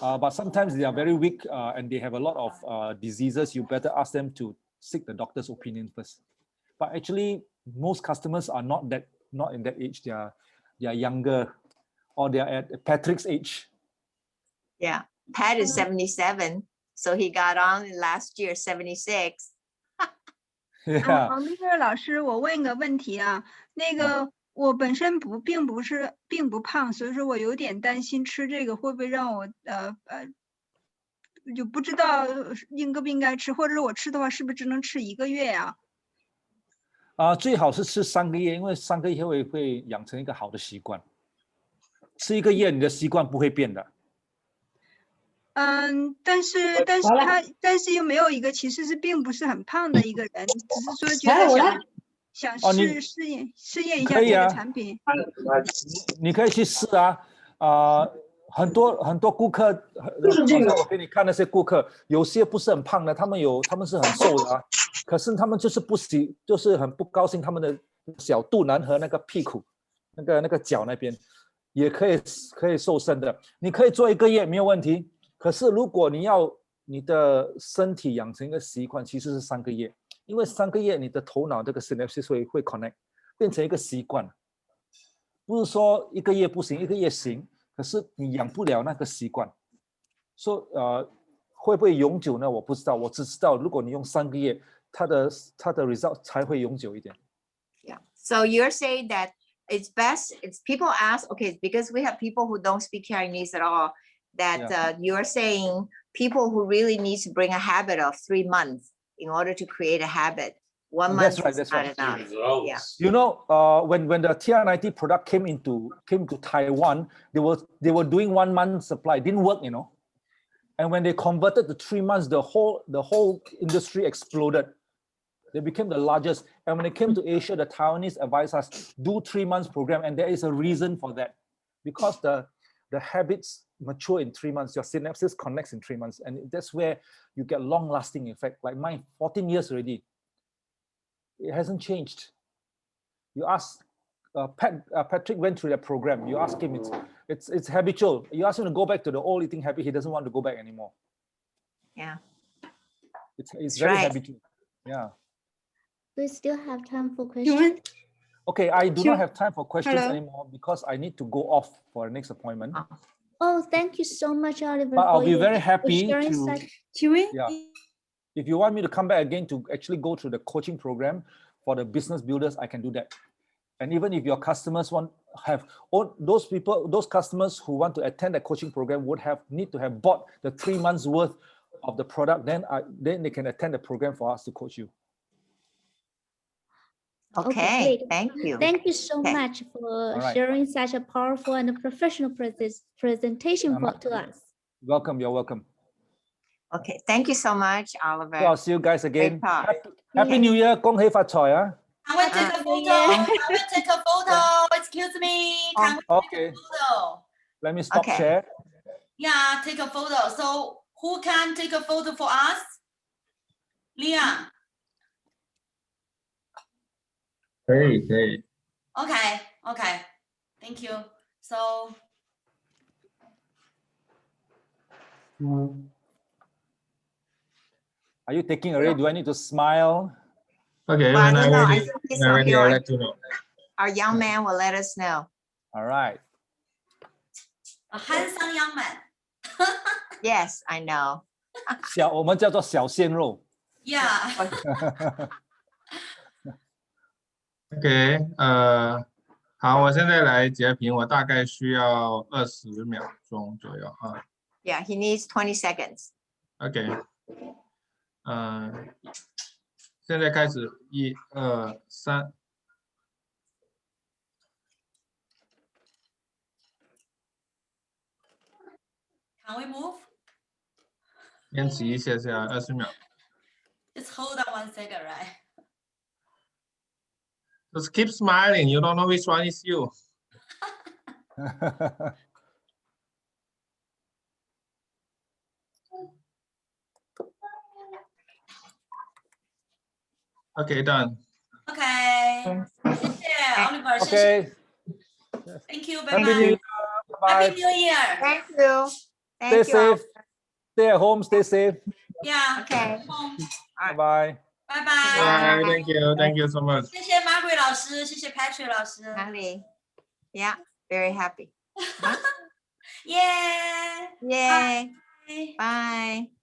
But sometimes they are very weak and they have a lot of diseases. You better ask them to seek the doctor's opinion first. But actually, most customers are not in that age. They are younger, or they are at Patrick's age. Yeah, Pat is 77, so he got on last year 76. Yeah. Oliver 老师，我问个问题啊，那个我本身并不胖，所以说我有点担心吃这个会不会让我就不知道应不应该吃，或者是我吃的话是不是只能吃1个月呀？最好是吃3个月，因为3个月会养成一个好的习惯。吃1个月，你的习惯不会变的。但是又没有一个其实是并不是很胖的一个人，只是说觉得想试验一下这个产品。你可以去试啊，很多顾客，我给你看那些顾客，有些不是很胖的，他们是很瘦的啊，可是他们就是很不高兴，他们的小肚腩和那个屁股，那个脚那边也可以瘦身的。你可以做1个月没有问题，可是如果你要你的身体养成一个习惯，其实是3个月，因为3个月你的头脑这个 synapses 会 connect 变成一个习惯，不是说1个月不行，1个月行。可是你养不了那个习惯，所以会不会永久呢？我不知道，我只知道如果你用3个月，它的 result 才会永久一点。Yeah. So you're saying that it's best. It's people ask, okay, because we have people who don't speak Chinese at all. That you're saying people who really need to bring a habit of 3 months in order to create a habit. 1 month is not enough. Yeah. You know, when the TR90 product came to Taiwan, they were doing 1 month supply. It didn't work, you know. And when they converted to 3 months, the whole industry exploded. They became the largest. And when it came to Asia, the Taiwanese advised us do 3 months program, and there is a reason for that, because the habits mature in 3 months. Your synapses connects in 3 months, and that's where you get long-lasting effect. Like mine, 14 years already. It hasn't changed. You ask Patrick went through that program. You ask him, it's habitual. You ask him to go back to the old eating habit. He doesn't want to go back anymore. Yeah. It's very habitual. Yeah. We still have time for questions. Okay, I do not have time for questions anymore because I need to go off for the next appointment. Oh, thank you so much, Oliver. But I'll be very happy to. Yeah. If you want me to come back again to actually go through the coaching program for the business builders, I can do that. And even if your customers those customers who want to attend the coaching program need to have bought the 3 months worth of the product, then they can attend the program for us to coach you. Okay, thank you. Thank you so much for sharing such a powerful and professional presentation to us. Welcome, you're welcome. Okay, thank you so much, Oliver. So I'll see you guys again. Happy New Year, 恭喜發財啊! Can we take a photo? Can we take a photo? Excuse me. Can we take a photo? Let me stop share. Yeah, take a photo. So who can take a photo for us? Leon. 可以。 Okay. Thank you. So. Are you taking already? Do I need to smile? Okay, well, when I'm I ready, think he's I'll let you know. Our young man will let us know. All right. A handsome young man. Yes, I know. 我们叫做小鲜肉。Yeah. OK， 好，我现在来截屏，我大概需要20秒钟左右啊。Yeah, he needs 20 seconds. OK， 现在开始，1、2、3。Can we move? 坚持一下20秒。Just hold on 1 second, right? Just keep smiling. You don't know which one is you. Okay, done. Okay. 谢谢 Oliver. Okay. Thank you. Happy New Year. Happy New Year. Thank you. Stay safe. Stay at home. Stay safe. Yeah. Okay. Bye. Bye bye. Bye. Thank you so much. 谢谢 Margaret 老师，谢谢 Patrick 老师。哪里 Yeah, very happy. Yeah. Yay. Bye. Bye.